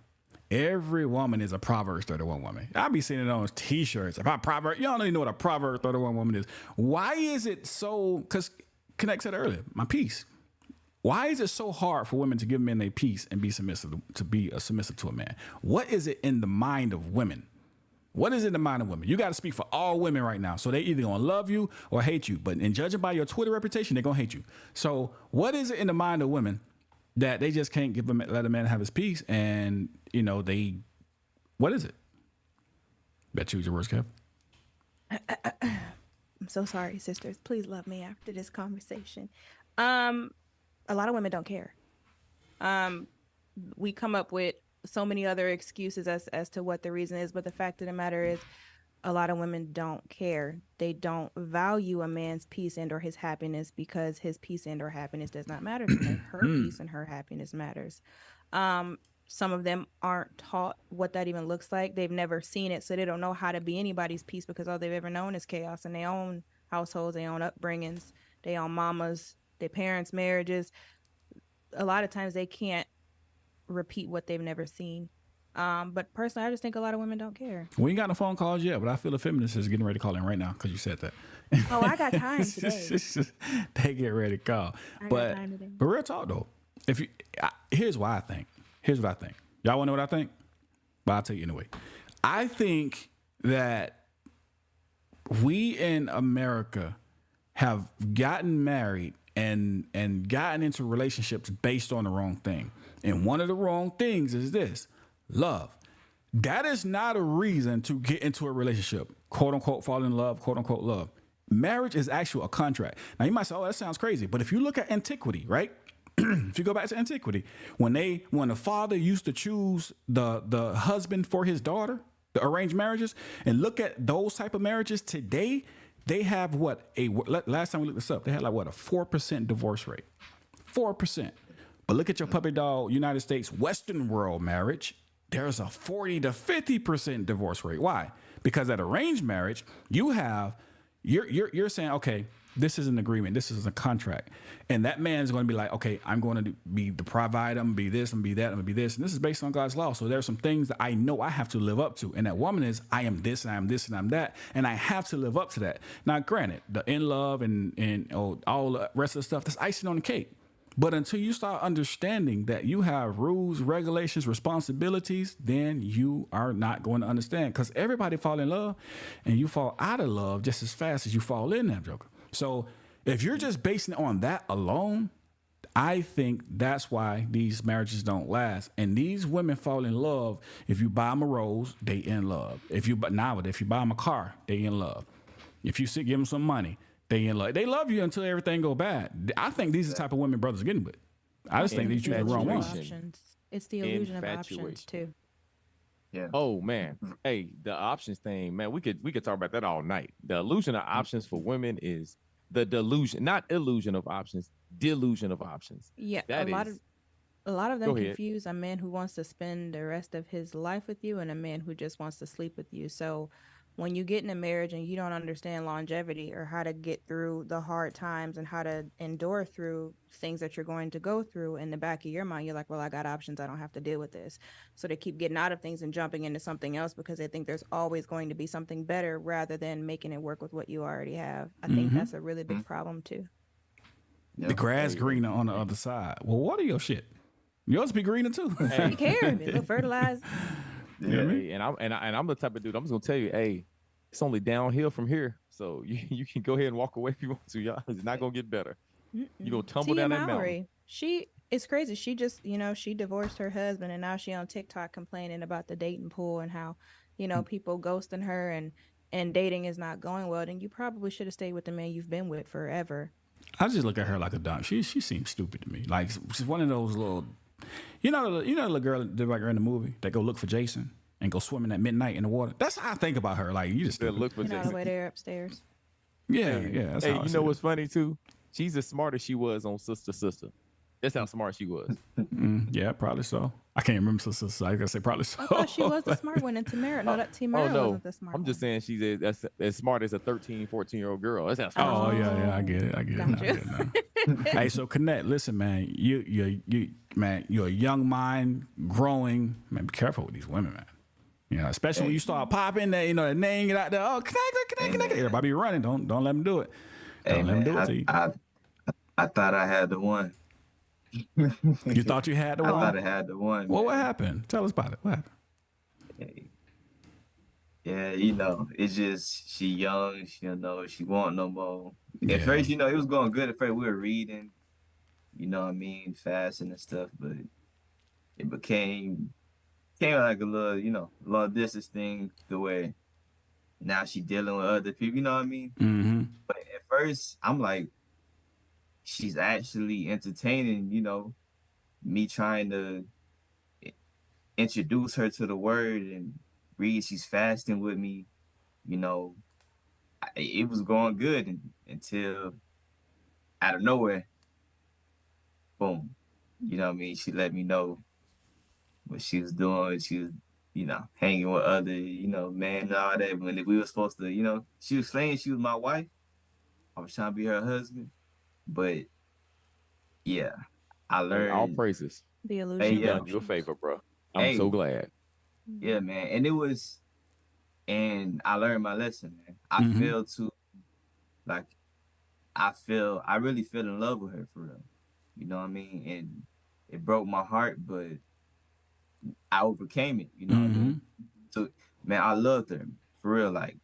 Every woman is a Proverbs 31 woman. I be seeing it on T-shirts. If I Proverbs, y'all don't even know what a Proverbs 31 woman is. Why is it so? Because Connect said earlier, my piece. Why is it so hard for women to give men a peace and be submissive to be a submissive to a man? What is it in the mind of women? What is in the mind of women? You got to speak for all women right now. So they either gonna love you or hate you. But in judging by your Twitter reputation, they're gonna hate you. So what is it in the mind of women that they just can't let a man have his peace? And what is it? Bet choose your words, Kev. I'm so sorry, sisters. Please love me after this conversation. A lot of women don't care. We come up with so many other excuses as to what the reason is, but the fact of the matter is a lot of women don't care. They don't value a man's peace and or his happiness because his peace and or happiness does not matter to them. Her peace and her happiness matters. Some of them aren't taught what that even looks like. They've never seen it, so they don't know how to be anybody's peace because all they've ever known is chaos in their own households, their own upbringings, their own mamas, their parents' marriages. A lot of times they can't repeat what they've never seen. But personally, I just think a lot of women don't care. We ain't got no phone calls yet, but I feel a feminist is getting ready to call in right now because you said that. Oh, I got time today. They get ready to call. But real talk though, here's what I think. Y'all want to know what I think? But I'll tell you anyway. I think that we in America have gotten married and gotten into relationships based on the wrong thing. And one of the wrong things is this: love. That is not a reason to get into a relationship, quote unquote, fall in love, quote unquote, love. Marriage is actually a contract. Now you might say, oh, that sounds crazy. But if you look at antiquity, right? If you go back to antiquity, when the father used to choose the husband for his daughter, the arranged marriages, and look at those type of marriages today, they have last time we looked this up, they had a 4% divorce rate. 4%. But look at your puppy dog United States Western world marriage. There's a 40 to 50% divorce rate. Why? Because at arranged marriage, you're saying, okay, this is an agreement. This is a contract. And that man is going to be like, okay, I'm going to be the provider. I'm going to be this. I'm going to be that. I'm going to be this. And this is based on God's law. So there's some things that I know I have to live up to. And that woman is, I am this and I am this and I'm that. And I have to live up to that. Now, granted, the in love and all the rest of the stuff, that's icing on the cake. But until you start understanding that you have rules, regulations, responsibilities, then you are not going to understand. Because everybody fall in love and you fall out of love just as fast as you fall in that joker. So if you're just basing it on that alone, I think that's why these marriages don't last. And these women fall in love. If you buy them a rose, they in love. If you buy them a car, they in love. If you give them some money, they in love. They love you until everything go bad. I think these are the type of women brothers getting with. I just think they choose the wrong one. It's the illusion of options too. Yeah. Oh man. Hey, the options thing, man, we could talk about that all night. The illusion of options for women is the delusion, not illusion of options, delusion of options. Yeah, That a lot of them Go ahead. confuse a man who wants to spend the rest of his life with you and a man who just wants to sleep with you. So when you get in a marriage and you don't understand longevity or how to get through the hard times and how to endure through things that you're going to go through, in the back of your mind, you're like, well, I got options. I don't have to deal with this. So they keep getting out of things and jumping into something else because they think there's always going to be something better rather than making it work with what you already have. I think that's a really big problem too. The grass greener on the other side. Well, what are your shit? Yours be greener too. You care. They look fertilized. Yeah. Hey, and I'm the type of dude. I'm just gonna tell you, hey, it's only downhill from here. So you can go ahead and walk away if you want to, y'all. It's not gonna get better. You gonna tumble down that mountain. It's crazy. She just, she divorced her husband and now she on TikTok complaining about the dating pool and how, people ghosting her and dating is not going well. Then you probably should have stayed with the man you've been with forever. I just look at her like a dumb. She seems stupid to me. Like she's one of those little, the girl in the movie that go look for Jason and go swimming at midnight in the water. That's how I think about her. Like you just look for the Jason. way they're upstairs. Yeah, yeah. That's Hey, how I you see know it. what's funny too? She's as smart as she was on Sister. That's how smart she was. Yeah, probably so. I can't remember so I gotta say probably so. I thought she was the smart one in Tamara. No, that Tamara wasn't the smart one. I'm just saying she's as smart as a 13, 14-year-old girl. That's how smart. Oh yeah, I get it. I get it now. Hey, so Konnect, listen, man. You're a young mind, growing. Man, be careful with these women, man. Especially when you start popping that, the name get out there. Oh, Konnect. Everybody be running. Don't let them do it. Don't let them do it to you. I thought I had the one. You thought you had the one? I thought I had the one. Well, what happened? Tell us about it. What happened? Yeah, it's just she young. She want no more. Yeah. At first, it was going good. At first, we were reading, fasting and stuff, but it became like a little, long distance thing the way now she dealing with other people, you know what I mean? Mm-hmm. But at first, I'm like, she's actually entertaining, me trying to introduce her to the word and read. She's fasting with me, it was going good until out of nowhere, boom, you know what I mean? She let me know what she was doing. She was, hanging with other, men and all that. When we were supposed to, she was saying she was my wife. I was trying to be her husband. But yeah, I learned all praises. The illusion. Hey, yeah. Done you a favor, bro. I'm so glad. Yeah, man. And I learned my lesson, man. I really fell in love with her for real. You know what I mean? And it broke my heart, but I overcame it, you know what I mean? So man, I loved her for real. Like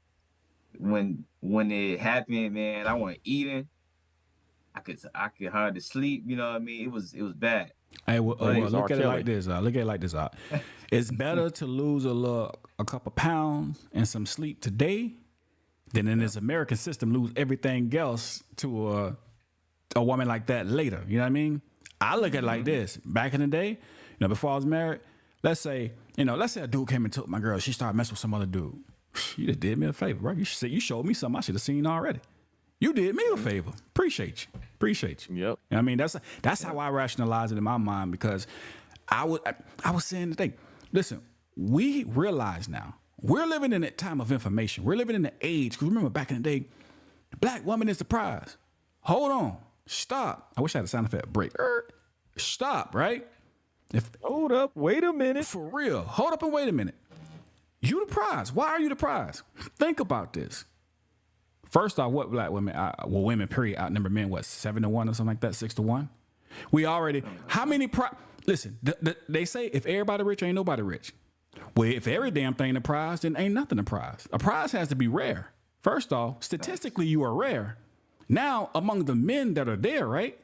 when it happened, man, I wasn't eating. I could hardly sleep. You know what I mean? It was bad. Hey, look at it like this. Look at it like this. It's better to lose a couple pounds and some sleep today than in this American system lose everything else to a woman like that later. You know what I mean? I look at it like this. Back in the day, before I was married, let's say a dude came and took my girl. She started messing with some other dude. You just did me a favor, right? You showed me something I should have seen already. You did me a favor. Appreciate you. Yep. I mean, that's how I rationalize it in my mind, because I was saying today, listen, we realize now we're living in a time of information. We're living in the age, because remember back in the day, the black woman is the prize. Hold on. Stop. I wish I had a sound effect break. Stop, right? Hold up. Wait a minute. For real. Hold up and wait a minute. You the prize. Why are you the prize? Think about this. First off, what black women, women period, outnumber men, 7-1 or something like that, 6-1? We already, how many, listen, they say if everybody rich, ain't nobody rich. Well, if every damn thing a prize, then ain't nothing a prize. A prize has to be rare. First off, statistically, you are rare. Now, among the men that are there, right?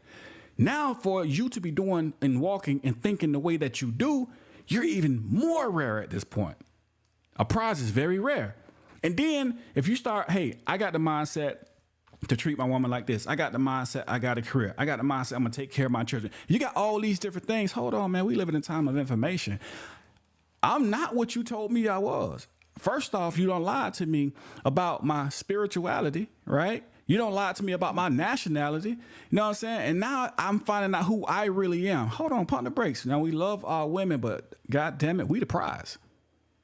Now, for you to be doing and walking and thinking the way that you do, you're even more rare at this point. A prize is very rare. And then if you start, hey, I got the mindset to treat my woman like this. I got the mindset, I got a career. I got the mindset, I'm going to take care of my children. You got all these different things. Hold on, man. We live in a time of information. I'm not what you told me I was. First off, you don't lie to me about my spirituality, right? You don't lie to me about my nationality. You know what I'm saying? And now I'm finding out who I really am. Hold on, pump the brakes. Now, we love our women, but God damn it, we the prize.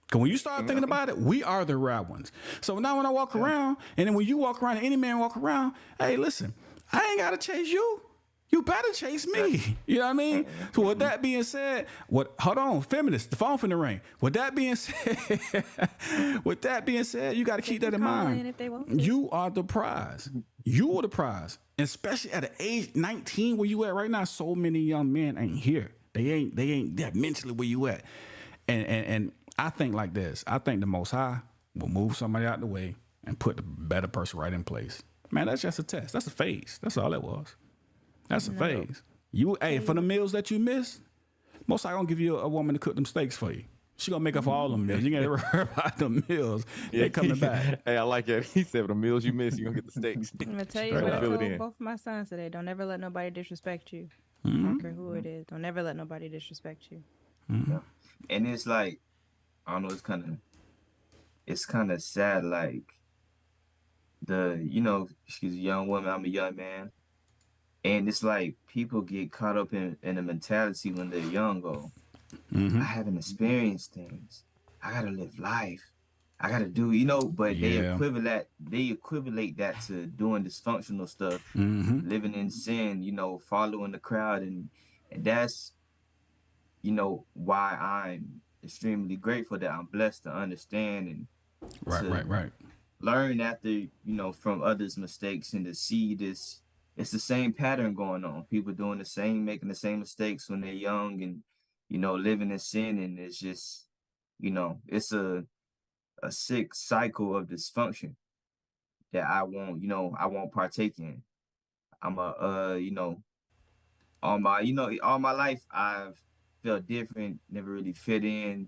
Because when you start thinking about it, we are the rare ones. So now when I walk around, and then when you walk around, and any man walk around, hey, listen, I ain't got to chase you. You better chase me. You know what I mean? So with that being said, hold on, feminists, the phone finna ring. With that being said, you got to keep that in mind. You are the prize. You are the prize. And especially at the age 19 where you at right now, so many young men ain't here. They ain't that mentally where you at. And I think like this. I think the Most High will move somebody out the way and put the better person right in place. Man, that's just a test. That's a phase. That's all it was. That's a phase. Hey, for the meals that you miss, Most High gonna give you a woman to cook them steaks for you. She gonna make up for all them meals. You ain't never heard about them meals. They coming back. Hey, I like that. He said, the meals you miss, you gonna get the steaks. I'm gonna tell you what I told both of my sons today. Don't ever let nobody disrespect you. I don't care who it is. Don't ever let nobody disrespect you. Yeah. And it's like, I don't know, it's kind of sad. Like she's a young woman, I'm a young man. And it's like people get caught up in a mentality when they're young, I haven't experienced things. I gotta live life. I gotta do, but they equivalent that to doing dysfunctional stuff, living in sin, following the crowd. And that's, why I'm extremely grateful that I'm blessed to understand and right. learn after, from others' mistakes and to see this. It's the same pattern going on. People doing the same, making the same mistakes when they're young and, living in sin. And it's just, it's a sick cycle of dysfunction that I won't partake in. I'm all my life, I've felt different, never really fit in,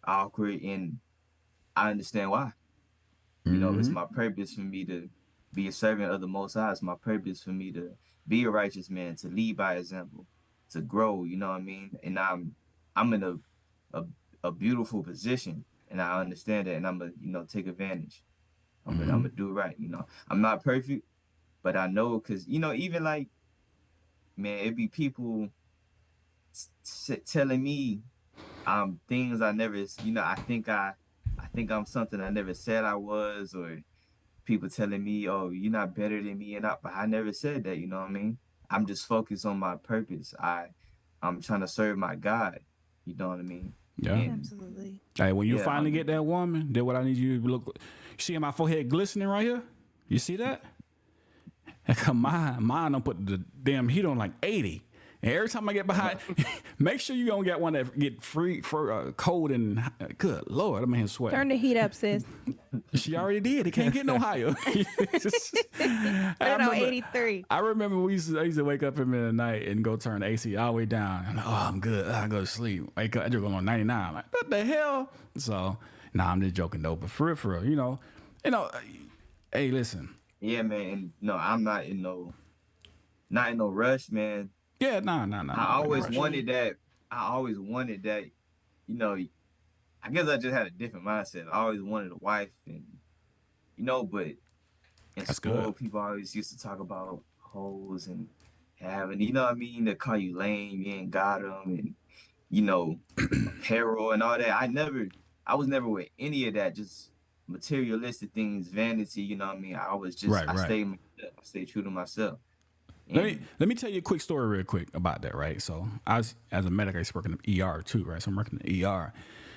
awkward. And I understand why. It's my purpose for me to be a servant of the Most High. It's my purpose for me to be a righteous man, to lead by example, to grow, you know what I mean? And I'm in a beautiful position, and I understand that, and I'm gonna take advantage. I'm gonna do right, I'm not perfect, but I know, because, even like, man, it'd be people telling me things I never, I think I'm something I never said I was, or people telling me, oh, you're not better than me, but I never said that, you know what I mean? I'm just focused on my purpose. I'm trying to serve my God, you know what I mean? Yeah, absolutely. Hey, when you finally get that woman, then what I need you to look. You see my forehead glistening right here? You see that? Mine don't put the damn heat on like 80. And every time I get behind, make sure you don't get one that get free for cold and good Lord, I'm in here sweating. Turn the heat up, sis. She already did. It can't get no higher. At 83. I remember I used to wake up in the middle of the night and go turn the AC all the way down. I'm like, oh, I'm good. I go to sleep. Wake up, I just go on 99. I'm like, what the hell? So, I'm just joking though. But for real, hey, listen. Yeah, man. And no, I'm not in no rush, man. Yeah, no. I always wanted that. I guess I just had a different mindset. I always wanted a wife, and but in That's school, good. people always used to talk about hoes and having, what I mean, they call you lame, you ain't got them, and apparel and all that. I was never with any of that. Just materialistic things, vanity. You know what I mean? I was just, I stayed true to myself. Let me tell you a quick story real quick about that, right? So as a medic, I used to work in the ER too, right? So I'm working in the ER,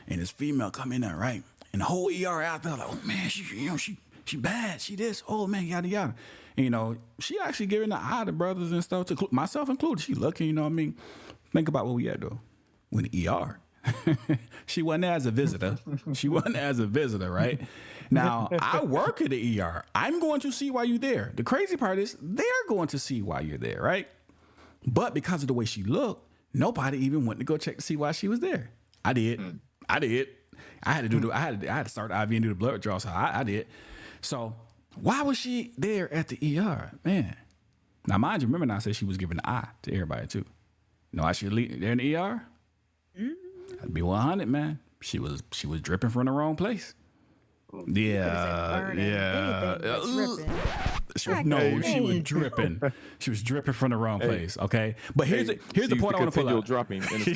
and this female come in there, right? And the whole ER out there like, oh man, she bad, she this, oh man, yada yada. And, she actually giving the eye to brothers and stuff, to myself included. She lucky, you know what I mean? Think about what we had though. We in the ER. She wasn't there as a visitor. Right? Now, I work at the ER. I'm going to see why you're there. The crazy part is they're going to see why you're there, right? But because of the way she looked, nobody even went to go check to see why she was there. I did. I had to I had to start the IV and do the blood draw, so I did. So why was she there at the ER, man? Now, mind you, remember now I said she was giving the eye to everybody too. No, I should leave there in the ER. I'd be 100, man. She was dripping from the wrong place. Yeah, yeah. Anything but dripping. She was dripping. She was dripping from the wrong place. Okay, but here's the point I want to pull out. Dropping in the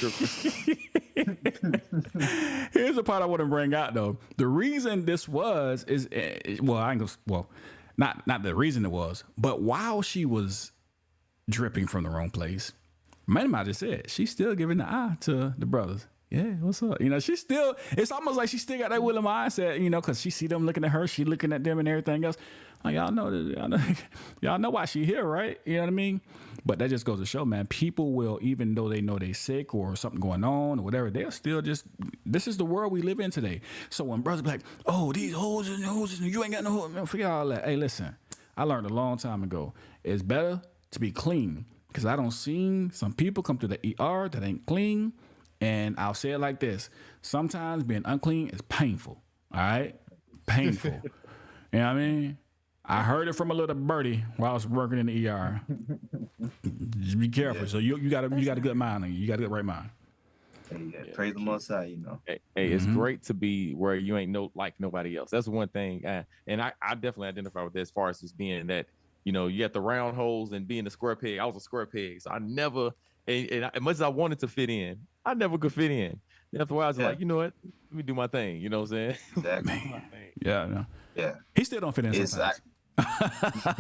Here's the part I want to bring out though. The reason this was is not the reason it was, but while she was dripping from the wrong place, man, I just said she's still giving the eye to the brothers. Yeah, what's up? You know, she's still. It's almost like she still got that Willie mindset. You know, because she see them looking at her, she looking at them, and everything else. Like, y'all know why she here, right? You know what I mean? But that just goes to show, man. People will, even though they know they sick or something going on or whatever, they'll still just. This is the world we live in today. So when brothers be like, "Oh, these hoes and you ain't got no hoes," man, forget all that. Hey, listen, I learned a long time ago. It's better to be clean because I don't see some people come to the ER that ain't clean. And I'll say it like this. Sometimes being unclean is painful. All right? Painful. You know what I mean? I heard it from a little birdie while I was working in the ER. Just be careful. Yeah. So you got a good mind on you. You got a good right mind. Hey, praise the Most High, you know. Hey, it's great to be where you ain't like nobody else. That's one thing. And I definitely identify with that as far as just being that, you know, you got the round holes and being a square peg. I was a square peg. So I never, and as much as I wanted to fit in, I never could fit in. That's why I was like, you know what? Let me do my thing. You know what I'm saying? Exactly. Yeah. He still don't fit in sometimes.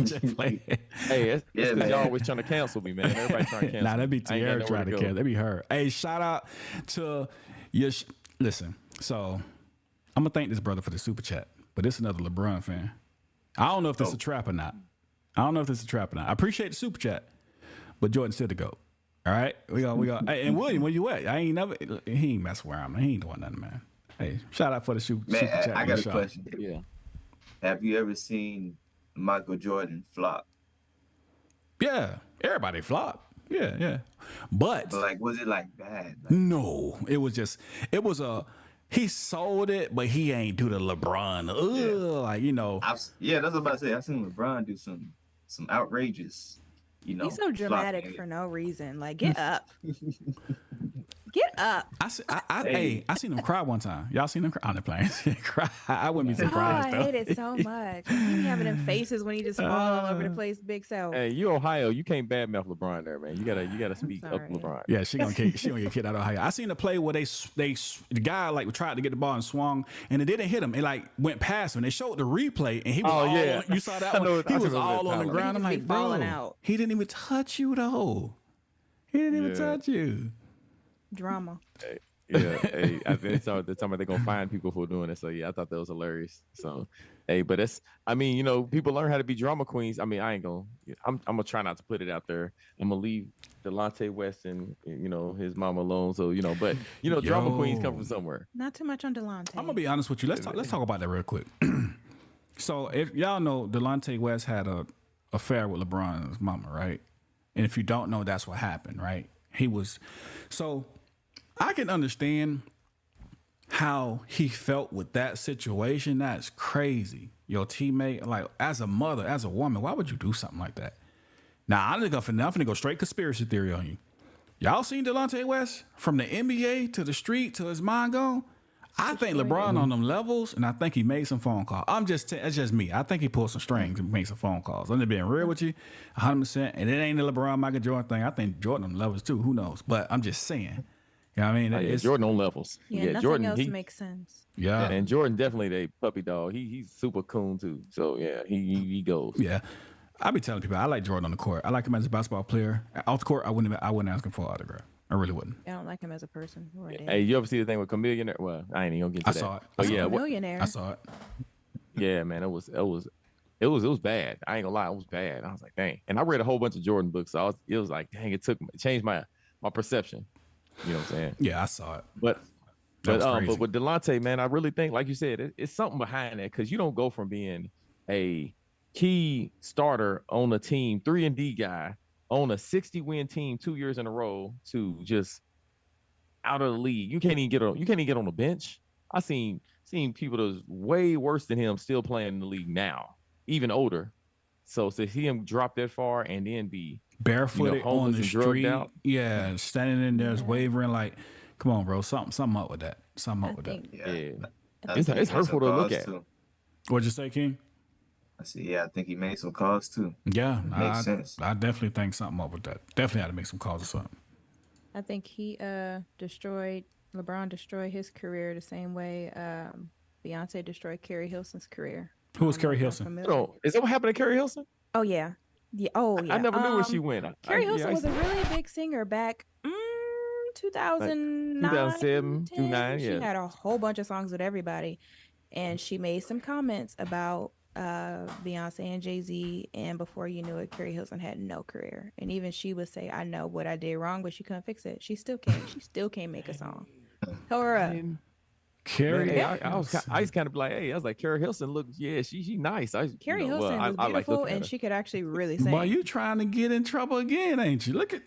Just play. Hey, it's because y'all always trying to cancel me, man. Everybody trying to cancel. Nah, that'd be Tierra trying to cancel. That'd be her. Hey, shout out to your. Listen, so I'm gonna thank this brother for the super chat, but this is another LeBron fan. I don't know if this is a trap or not. I appreciate the super chat, but Jordan's still the GOAT. All right, we got. Hey, and William, where you at? He ain't mess around, man. He ain't doing nothing, man. Hey, shout out for the super chat. I got a question. Yeah. Have you ever seen Michael Jordan flop? Yeah, everybody flop. Yeah. But like, was it like bad? Like, no, it was he sold it, but he ain't do the LeBron. Like, you know. That's what I'm about to say. I've seen LeBron do some outrageous. You know, he's so dramatic for no reason. Like, get up. Get up. I seen him cry one time. Y'all seen him cry? I'm not playing. Cry. I wouldn't be surprised. I hate it so much. He having them faces when he just fall all over the place. Big self. Hey, you Ohio. You can't badmouth LeBron there, man. You gotta speak up LeBron. Yeah, she gonna get kicked out of Ohio. I seen a play where the guy like tried to get the ball and swung, and it didn't hit him. It like went past him. They showed the replay, and he was you saw that one? He was all on the ground. I'm like, bro, he didn't even touch you though. He didn't even touch you. Drama. Hey, I think they're talking about they're gonna find people for doing it. So yeah, I thought that was hilarious. So hey, but you know, people learn how to be drama queens. I mean, I'm gonna try not to put it out there. I'm gonna leave Delonte West and you know his mama alone. So you know, but you know, drama queens come from somewhere. Not too much on Delonte. I'm gonna be honest with you. Let's talk about that real quick. So if y'all know, Delonte West had a affair with LeBron's mama, right? And if you don't know, that's what happened, right? So I can understand how he felt with that situation. That's crazy. Your teammate, like, as a mother, as a woman, why would you do something like that? Now, I'm finna go straight conspiracy theory on you. Y'all seen Delonte West from the NBA to the street to his mind gone? I think LeBron on them levels, and I think he made some phone calls. It's just me. I think he pulled some strings and made some phone calls. I'm just being real with you, 100%. And it ain't the LeBron, Michael Jordan thing. I think Jordan on levels too. Who knows? But I'm just saying. You know what I mean? It's Jordan on levels. Yeah, nothing Jordan, else makes sense. Yeah. And Jordan definitely the puppy dog. He's super coon too. So yeah, he goes. Yeah. I be telling people I like Jordan on the court. I like him as a basketball player. Off the court, I wouldn't ask him for an autograph. I really wouldn't. I don't like him as a person. Hey, you ever see the thing with Chameleonaire? Well, I ain't even gonna get to that. I saw it. Millionaire. I saw it. Yeah, man, it was bad. I ain't gonna lie, it was bad. I was like, dang. And I read a whole bunch of Jordan books, so it was like, dang, it changed my perception. You know what I'm saying? Yeah, I saw it. But with Delonte, man, I really think, like you said, it's something behind that because you don't go from being a key starter on a team, 3-and-D guy, on a 60-win team 2 years in a row to just out of the league. You can't even get on the bench. I seen people that's way worse than him still playing in the league now, even older. So to see him drop that far and then be barefooted on the street, out. Yeah, standing in there wavering like, come on, bro, something up with that. Something up with that. Yeah. It's hurtful to look at. What'd you say, King? I said, yeah, I think he made some calls too. Yeah, Makes sense. I definitely think something up with that. Definitely had to make some calls or something. I think he LeBron destroyed his career the same way Beyonce destroyed Carrie Hilson's career. Who was I don't know Carrie if y'all Hilson? familiar. Oh, is that what happened to Carrie Hilson? Oh yeah. Yeah. Oh yeah. I never knew where she went. Carrie yeah, Hilson I was a really big singer back 2009, 2007, 10. 2009, She yeah. had a whole bunch of songs with everybody, and she made some comments about Beyonce and Jay-Z, and before you knew it, Carrie Hilson had no career. And even she would say, "I know what I did wrong, but she couldn't fix it. She still can't. She still can't make a song. Tell her up." Carrie. Hey, I was kind of like, hey, I was like, Carrie Hilson looks, yeah, she nice. Carrie you know, Hilson was I like beautiful, looking at and her. she could actually really sing. Boy, you trying to get in trouble again, ain't you? Look at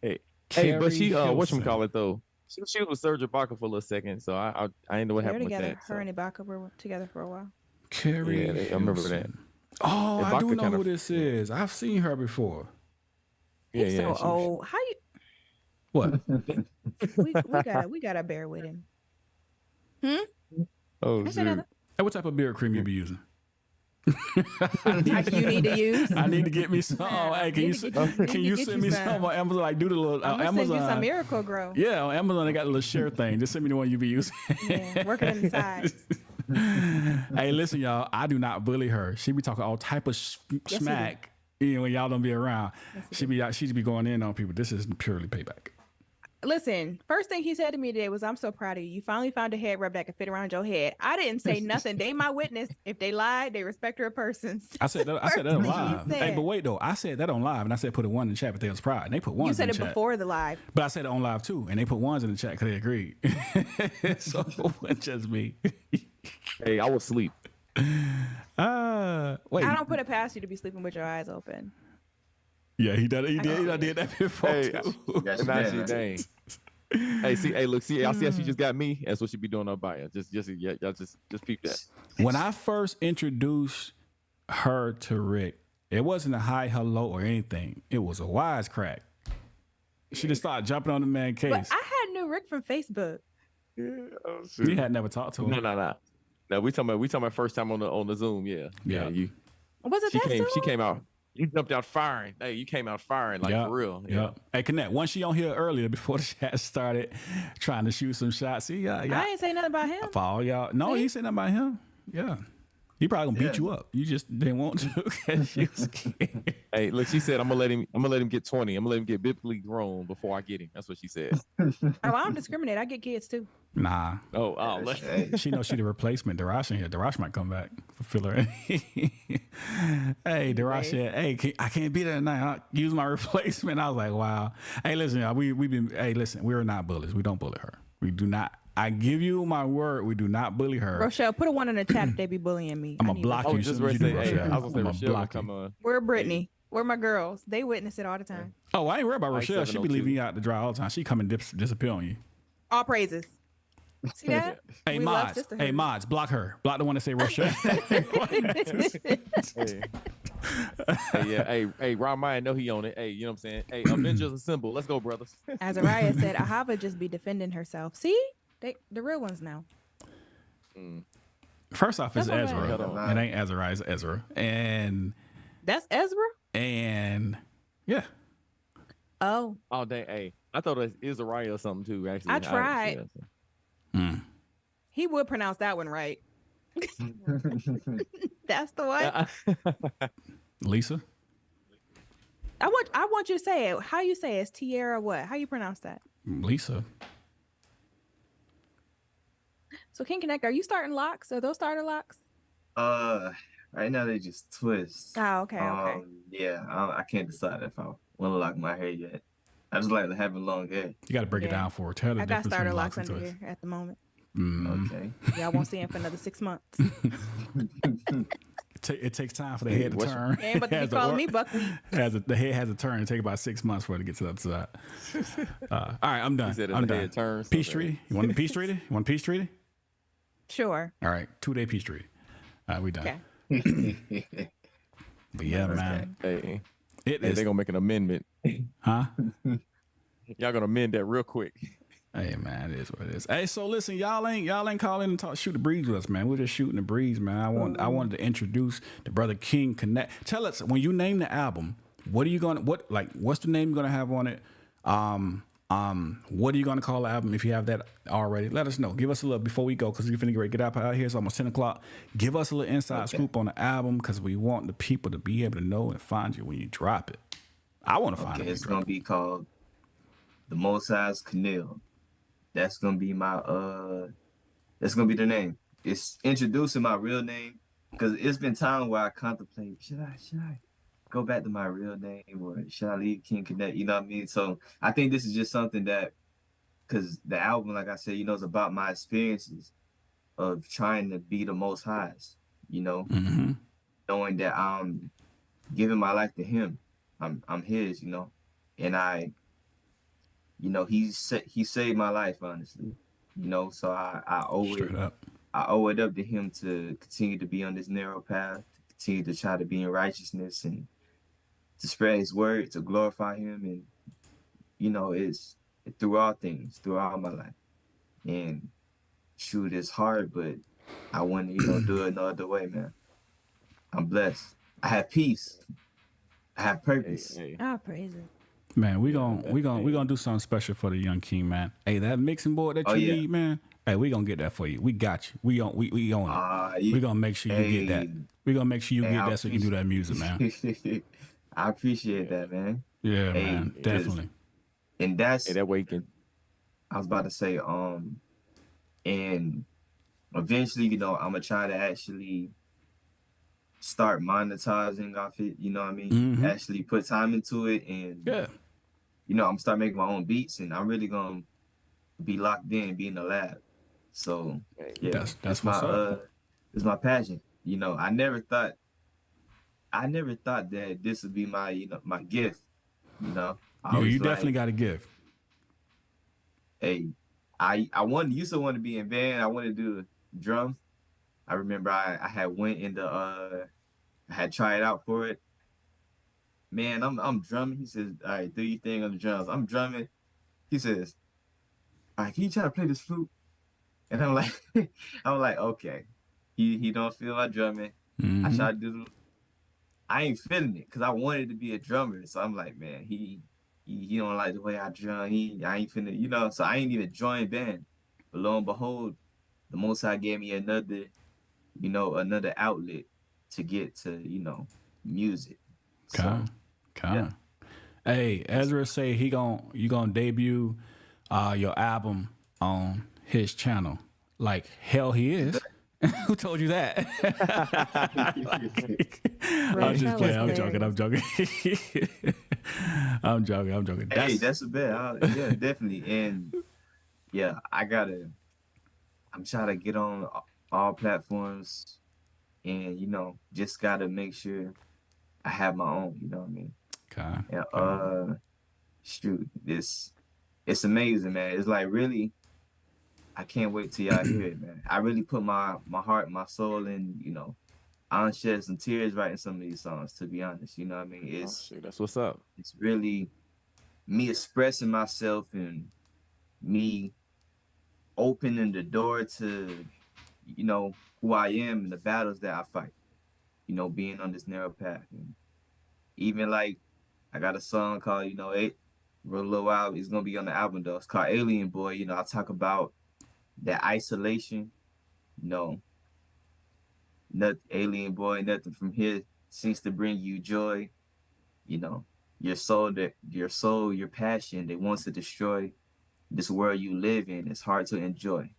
Hey, Carrie but she Hilson. whatchamacallit though? She was with Serge Ibaka for a little second, so I didn't know what They're happened together. with that. Her and Ibaka were together for a while. Carrie. Yeah, I remember that. Hilson. Oh, I Ibaka do know kind who of- this is. I've seen her before. He's so she- old. How you? What? We gotta bear with him. Oh, I said shoot. nothing. Hey, what type of beard cream you be using? Like you need to use. I need to get me some. Hey, can you send me some on Amazon? Like do the little I'm gonna send you some Amazon. Miracle Grow. Yeah, on Amazon they got a little share thing. Just send me the one you be using. Yeah, working in the sides. Hey, listen, y'all. I do not bully her. She be talking all type of we do. smack. You know, when y'all don't be around, Yes, we she be going in on people. This is purely payback. Listen, first thing he said to me today was, "I'm so proud of you. You finally found a head wrap that can fit around your head." I didn't say nothing. They my witness. If they lied, they respect her person. I said that on First thing he live. Hey, said. but wait though, I said that on live, and I said put a 1 in the chat, but they was proud, and they put ones You said in it the chat. before the live. But I said it on live too, and they put ones in the chat because they agreed. So it wasn't just me. Hey, I was asleep. Wait. I don't put it past you to be sleeping with your eyes open. Yeah, he did. He did. I did that before Hey, too. Got you Nah, there, she huh? dang. Hey, see, hey, look, see, y'all see how she just got me? That's what she be doing up by her. Y'all just peep that. When I first introduced her to Rick, it wasn't a hi, hello, or anything. It was a wisecrack. She just started jumping on the man But case. I had knew Rick from Facebook. Oh, You had never talked to him. No. No, we talking about first time on the Zoom. Yeah. Yeah. You. Was it She that came. soon? She came out. You jumped out firing. Hey, you came out firing like for real. Yeah. Hey, Konnect. Once she on here earlier before the chat started trying to shoot some shots. See, y'all. I ain't say nothing about him. For all y'all. No, you said nothing about him. Yeah. He probably gonna beat Yeah. you up. You just didn't want to because you was scared. Hey, look, she said, I'm gonna let him get 20. I'm gonna let him get biblically grown before I get him. That's what she said. Oh, I don't discriminate. I get kids too. Nah. Oh, let Hey, She knows she the replacement. Darash in here. Darash might come back for filler. Hey, Darash said, hey, I can't be there tonight. I'll use my replacement. I was like, wow. Hey, listen, y'all. We're not bullies. We don't bully her. We do not. I give you my word. We do not bully her. Rochelle, put a 1 in the chat if they be bullying me. I'm I gonna need block I you. was as just soon as ready you to do say, hey, Rochelle. I was gonna I'ma say Rochelle block come you. on. Where Brittany? Where my girls? They witness it all the time. Oh, I ain't worried about Like Rochelle. She be 702. leaving you out to dry all the time. She come and disappear on you. All praises. See that? Hey, We love mods. sisterhood. Hey, mods. Block her. Block the one that say Rochelle. Hey. Hey, yeah, hey, Ron Meyer, know he on it. Hey, you know what I'm saying? Hey, Avengers Assemble. Let's go, brothers. Azariah said, Ahava just be defending herself. See? The real ones now. First off, it's That's all Ezra. right. It ain't Azariah, it's Ezra. That's Ezra? And yeah. Oh, Oh, dang, hey. I thought it was Israel or something too, actually. I tried. He would pronounce that one right. That's the one. Lisa. I want you to say it. How you say it? It's Tierra what? How you pronounce that? Lisa. So King Konnect, are you starting locks? Are those starter locks? right now they just twist. Oh, okay. Yeah, I can't decide if I want to lock my hair yet. I just like having long hair. You got to break it Yeah. down for her. Tell her the I got difference starter between locks locks and under twists. here at the moment. Okay. Y'all won't see him for another 6 months. It takes time for the head to what's- turn. You ain't about to be Has a calling work- me buckwheat. The head has a turn. It takes about 6 months for it to get to the other side. All right, I'm done. He said I'm the done. head turns, Peace so treaty. You want a peace treaty? You want a peace treaty? Sure. All right, 2-day peace treaty. All right, we done. Okay. But yeah, man, Hey, it hey, is. they gonna make an amendment. Huh? Y'all gonna amend that real quick. Hey man, it is what it is. Hey, so listen, y'all ain't calling and shoot the breeze with us, man. We're just shooting the breeze, man. I wanted to introduce the brother King Konnect. Tell us, when you name the album, what's the name you're gonna have on it? What are you gonna call the album if you have that already? Let us know. Give us a little before we go, because we're finna get ready to get out here. It's almost 10 o'clock. Give us a little inside scoop on the album, because we want the people to be able to know and find you when you drop it. I want to find it. It's gonna be called The Most High's Canal. That's gonna be that's gonna be the name. It's introducing my real name, because it's been time where I contemplate, should I go back to my real name, or should I leave King Konnect? You know what I mean? So I think this is just something that, because the album, like I said, is about my experiences of trying to be the Most High's, knowing that I'm giving my life to Him. I'm His, and he saved my life, honestly, so I owe Straight it up. I owe it up to Him to continue to be on this narrow path, to continue to try to be in righteousness and to spread His word, to glorify Him, and it's through all things, through all my life. And shoot, it's hard, but I want to do it no other way, man. I'm blessed. I have peace. I have purpose. Hey. Oh, praise it. Man, we gonna do something special for the young King, man. Hey, that mixing board that you need, man. Hey, we gonna get that for you. We got you. We own it. We gonna make sure you get that. We gonna make sure you get that so you can do that music, man. I appreciate that, man. Yeah, man, definitely. And that's that way you can. I was about to say, and eventually, I'm gonna try to actually start monetizing off it. You know what I mean? Mm-hmm. Actually put time into it, and I'm gonna start making my own beats, and I'm really gonna be locked in, be in the lab. So yeah, that's what's up. It's my passion. I never thought that this would be my my gift. You definitely got a gift. Hey, I used to want to be in band. I wanted to do drums. I remember I had went into I had tried out for it. Man, I'm drumming. He says, "All right, do your thing on the drums." I'm drumming. He says, "All right, can you try to play this flute?" And I'm like, okay. He don't feel my drumming. Mm-hmm. I try to do. I ain't feeling it, because I wanted to be a drummer. So I'm like, man, he don't like the way I drum. I ain't finna, so I ain't even joined band. But lo and behold, the Most High gave me another outlet to get to, music. Okay. Yeah. Hey, Ezra say you gonna debut your album on his channel. Like hell he is. Who told you that? I'm just playing. I'm joking. I'm joking. Hey, that's a bet. Yeah, definitely. And yeah, I'm trying to get on all platforms, and just gotta make sure I have my own. You know what I mean? Okay. And shoot, it's amazing, man. It's like, really, I can't wait till y'all hear it, man. I really put my heart, my soul in, I'll shed some tears writing some of these songs, to be honest. You know what I mean? That's what's up. It's really me expressing myself and me opening the door to, who I am and the battles that I fight, being on this narrow path. And even like, I got a song called, for a little while, it's going to be on the album though. It's called Alien Boy. I talk about that isolation, nothing, alien boy, nothing from here seems to bring you joy. Your soul, your passion that wants to destroy this world you live in. It's hard to enjoy.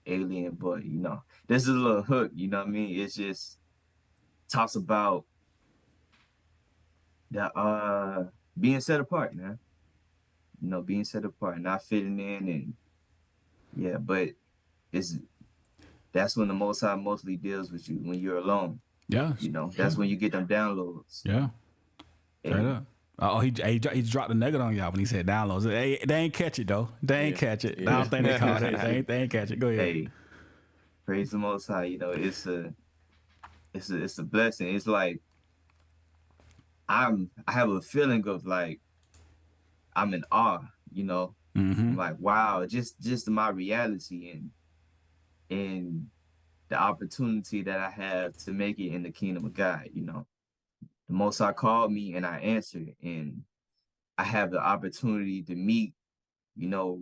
Alien boy, this is a little hook, you know what I mean? It's just talks about the being set apart, man. Being set apart, not fitting in, and yeah, but that's when the Most High mostly deals with you, when you're alone. Yeah. That's when you get them downloads. Yeah. Straight up. Oh, he dropped the nugget on y'all when he said downloads. They ain't catch it though. They ain't catch it. I don't think they caught it. They ain't catch it. Go ahead. Hey, praise the Most High. It's a blessing. It's like I have a feeling of like I'm in awe. I'm like, wow, just my reality and the opportunity that I have to make it in the kingdom of God. The Most High called me and I answered, and I have the opportunity to meet, you know,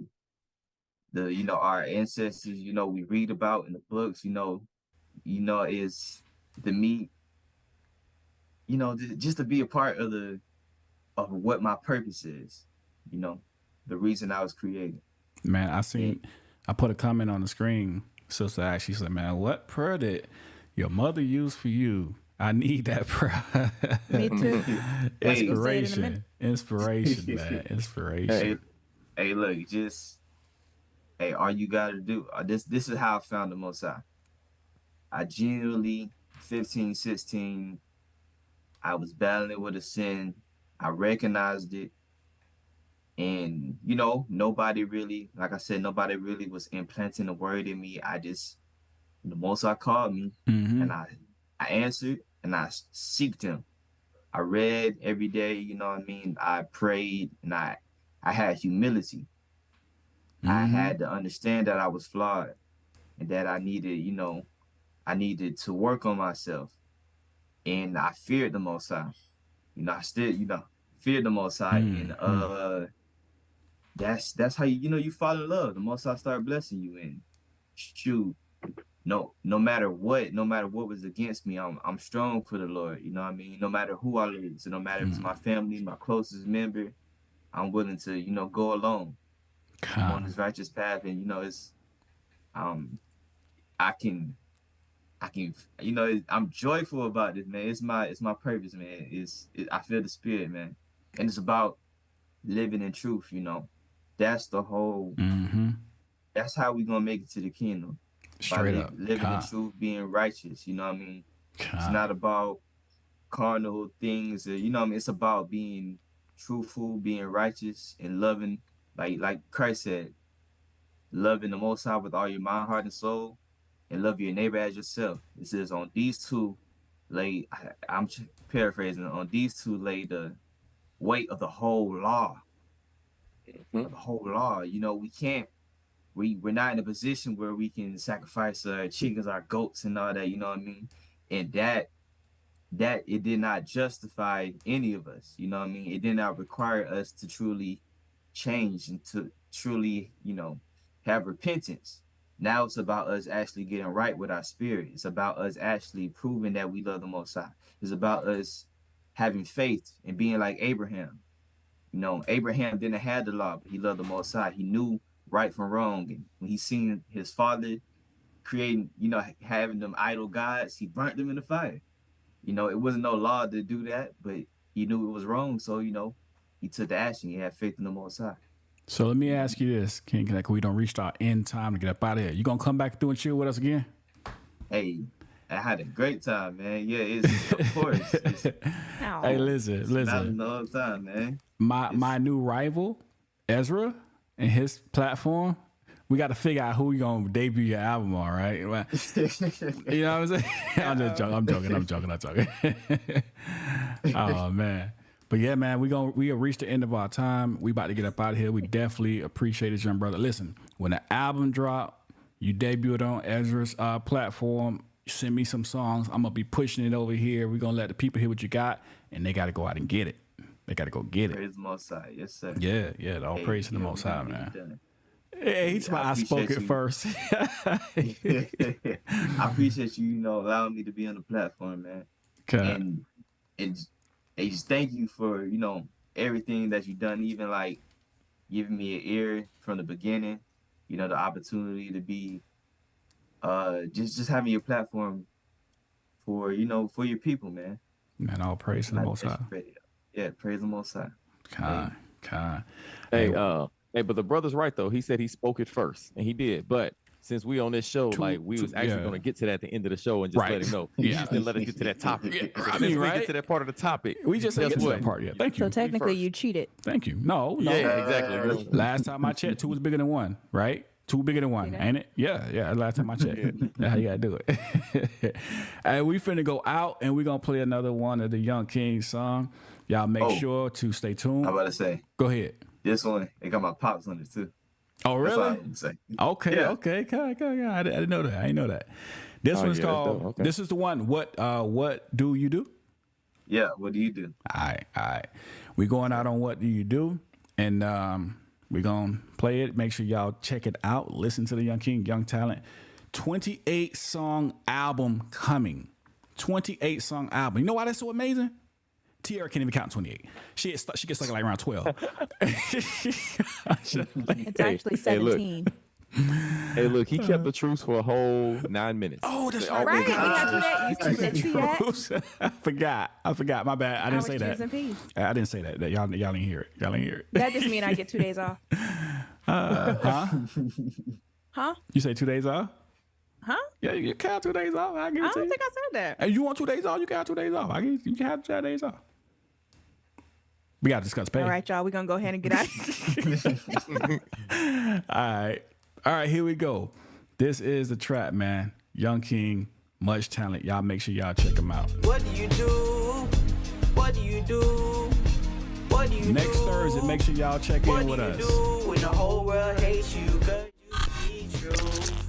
our ancestors, we read about in the books, is to meet, just to be a part of what my purpose is, you know, the reason I was created. Man, I put a comment on the screen. Sister actually said, man, what prayer did your mother use for you? I need that prayer. Me too. Inspiration, man, inspiration. Hey, look, all you gotta do, this is how I found the Most High. I genuinely, 15, 16, I was battling with a sin. I recognized it. And, nobody really, like I said, nobody really was implanting the word in me. The Most High called me, and I answered, and I seeked him. I read every day, you know what I mean? I prayed, and I had humility. I had to understand that I was flawed and that I needed to work on myself. And I feared the Most High. I still, feared the Most High. And that's how you fall in love. The Most High start blessing you. And shoot, no matter what was against me, I'm strong for the Lord. You know what I mean? No matter who I lose, no matter if it's my family, my closest member, I'm willing to, go alone. I'm on this righteous path, and it's I can I'm joyful about this, man. It's my purpose, man. I feel the spirit, man, and it's about living in truth. That's the whole. That's how we gonna make it to the kingdom. Straight up, living in truth, being righteous. You know what I mean? It's not about carnal things. It's about being truthful, being righteous, and loving. Like Christ said, loving the Most High with all your mind, heart, and soul, and love your neighbor as yourself. It says on these two lay, I'm paraphrasing, on these two lay the weight of the whole law. The whole law. We're not in a position where we can sacrifice our chickens, our goats, and all that, you know what I mean? And that it did not justify any of us, you know what I mean? It did not require us to truly change and to truly, have repentance. Now it's about us actually getting right with our spirit. It's about us actually proving that we love the Most High. It's about us having faith and being like Abraham. Abraham didn't have the law, but he loved the Most High. He knew right from wrong. And when he seen his father creating, having them idol gods, he burnt them in the fire. It wasn't no law to do that, but he knew it was wrong. So, he took the action. He had faith in the Most High. So let me ask you this, King Konnect, we don't reach our end time to get up out of here. You gonna come back through and chill with us again? Hey, I had a great time, man. Yeah, it's of course. Hey, listen. Another time, man. My new rival, Ezra, and his platform, we got to figure out who we gonna debut your album on, right? You know what I'm saying? I'm just joking. I'm joking. Oh man. But yeah, man, we have reached the end of our time. We about to get up out of here. We definitely appreciate it, young brother. Listen, when the album drop, you debut it on Ezra's platform. Send me some songs. I'm gonna be pushing it over here. We're gonna let the people hear what you got, and they gotta go out and get it. They gotta go get it. Praise the Most High, yes sir. Yeah. All praise to the Most High, man. Hey, he's I spoke it first. I appreciate you, allowing me to be on the platform, man. Okay. And just thank you for, everything that you've done, even like giving me an ear from the beginning, the opportunity to be just having your platform for your people, man. Man, all praise to the Most High. Yeah, praise the Most High. Kind. Hey, but the brother's right though. He said he spoke it first, and he did. But since we on this show, we was actually going to get to that at the end of the show and just let him know. He just didn't let us get to that topic. Yeah. We get to that part of the topic. We just didn't get to that part yet. Thank you. So technically, you cheated. Thank you. No. Yeah, exactly. Last time I checked, 2 was bigger than 1, right? 2 bigger than 1, ain't it? Yeah. Last time I checked. That's how you gotta do it. And we finna go out, and we gonna play another one of the Young Kings song. Y'all make sure to stay tuned. I'm about to say. Go ahead. This one, it got my pops on it too. Oh, That's all I really? would say. Okay, Yeah. okay. I didn't know that. I didn't know that. This Oh, one's yeah, that's called. dope. Okay. This is the one. What do you do? Yeah, what do you do? All right. We going out on what do you do, and we're gonna play it. Make sure y'all check it out. Listen to the Young King, Young Talent, 28 song album coming. 28 song album. You know why that's so amazing? Tiara can't even count 28. She gets stuck like around 12. It's actually hey, look. 17. Hey, look, he kept the truth for a whole 9 minutes. Oh, that's Right. right. Right? You got to that. You said that. I forgot. My bad. I didn't say that. In peace. I didn't say that. Y'all didn't hear it. Y'all didn't hear it. That just mean I get 2 days off. Huh? Huh? You say 2 days off? Huh? Yeah, you can have 2 days off. I give I it to don't you. think I said that. Hey, you want 2 days off? You can have 2 days off. You can have 2 days off. We got to discuss pay. All right, y'all. We're going to go ahead and get out. All right, here we go. This is the trap, man. Young King, much talent. Y'all make sure y'all check him out. What do you do? What do you do? What do you Next do? Thursday, make sure y'all check in with us. What do you do when the whole world hates you? Cause you be true.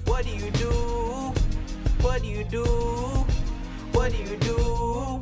What do you do? What do you do? What do you do?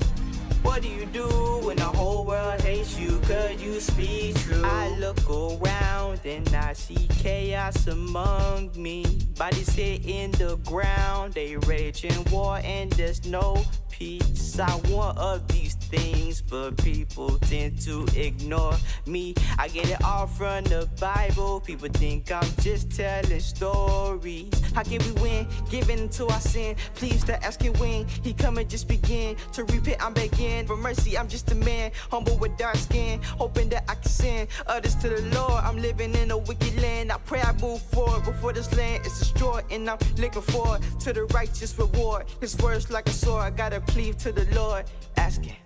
What do you do when the whole world hates you? Cause you speak true. I look around and I see chaos among me. Bodies hit in the ground, they raging war and there's no peace. I want of these things, but people tend to ignore me. I get it all from the Bible. People think I'm just telling stories. How can we win? Giving into our sin. Please stop asking when he come and just begin to repent. I'm begging for mercy. I'm just a man, humble with dark skin, hoping that I can send others to the Lord. I'm living in a wicked land. I pray I move forward before this land is destroyed, and I'm looking forward to the righteous reward. His words like a sword. I gotta plead to the Lord, asking,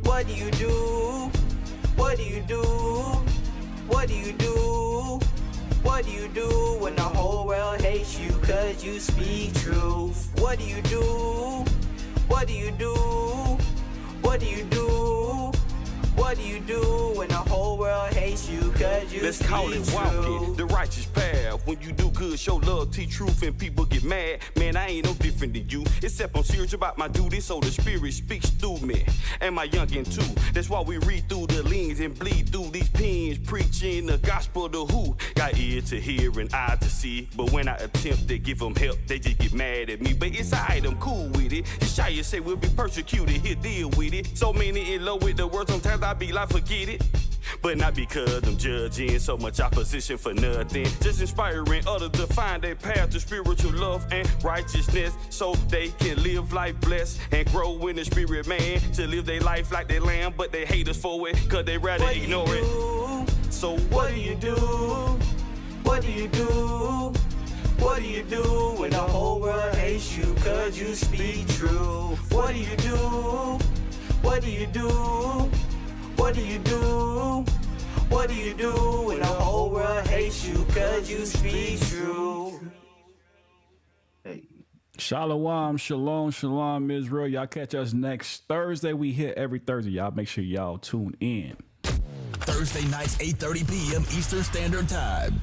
what do you do? What do you do? What do you do? What do you do when the whole world hates you? Cause you speak truth. What do you do? What do you do? What do you do? What do you do when the whole world hates you? Cause you Let's call it walking the righteous path. When you do good, show love, teach truth, and people get mad. Man, I ain't no different than you, except I'm serious about my duty, so the spirit speaks through me. And my youngin' too. That's why we read through the leans and bleed through these pens, preaching the gospel to who? Got ear to hear and eye to see. But when I attempt to give them help, they just get mad at me. But it's alright, I'm cool with it. Yeshaya say we'll be persecuted, he'll deal with it. So many in love with the word, sometimes I be like, forget it. But not because I'm judging, so much opposition for nothing. Just inspiring others to find their path to spiritual love and righteousness, so they can live life blessed and grow in the spirit, man. To live their life like they lamb, but they hate us for it, cause they rather ignore it. So what do you do? What do you do? What do you do when the whole world hates you? Cause you speak true. What do you do? What do you do? What do you do? What do you do when the whole world hates you? Cause you speak true. Hey, Shalom, shalom, Israel. Y'all catch us next Thursday. We here every Thursday. Y'all make sure y'all tune in. Thursday nights, 8:30 p.m. Eastern Standard Time.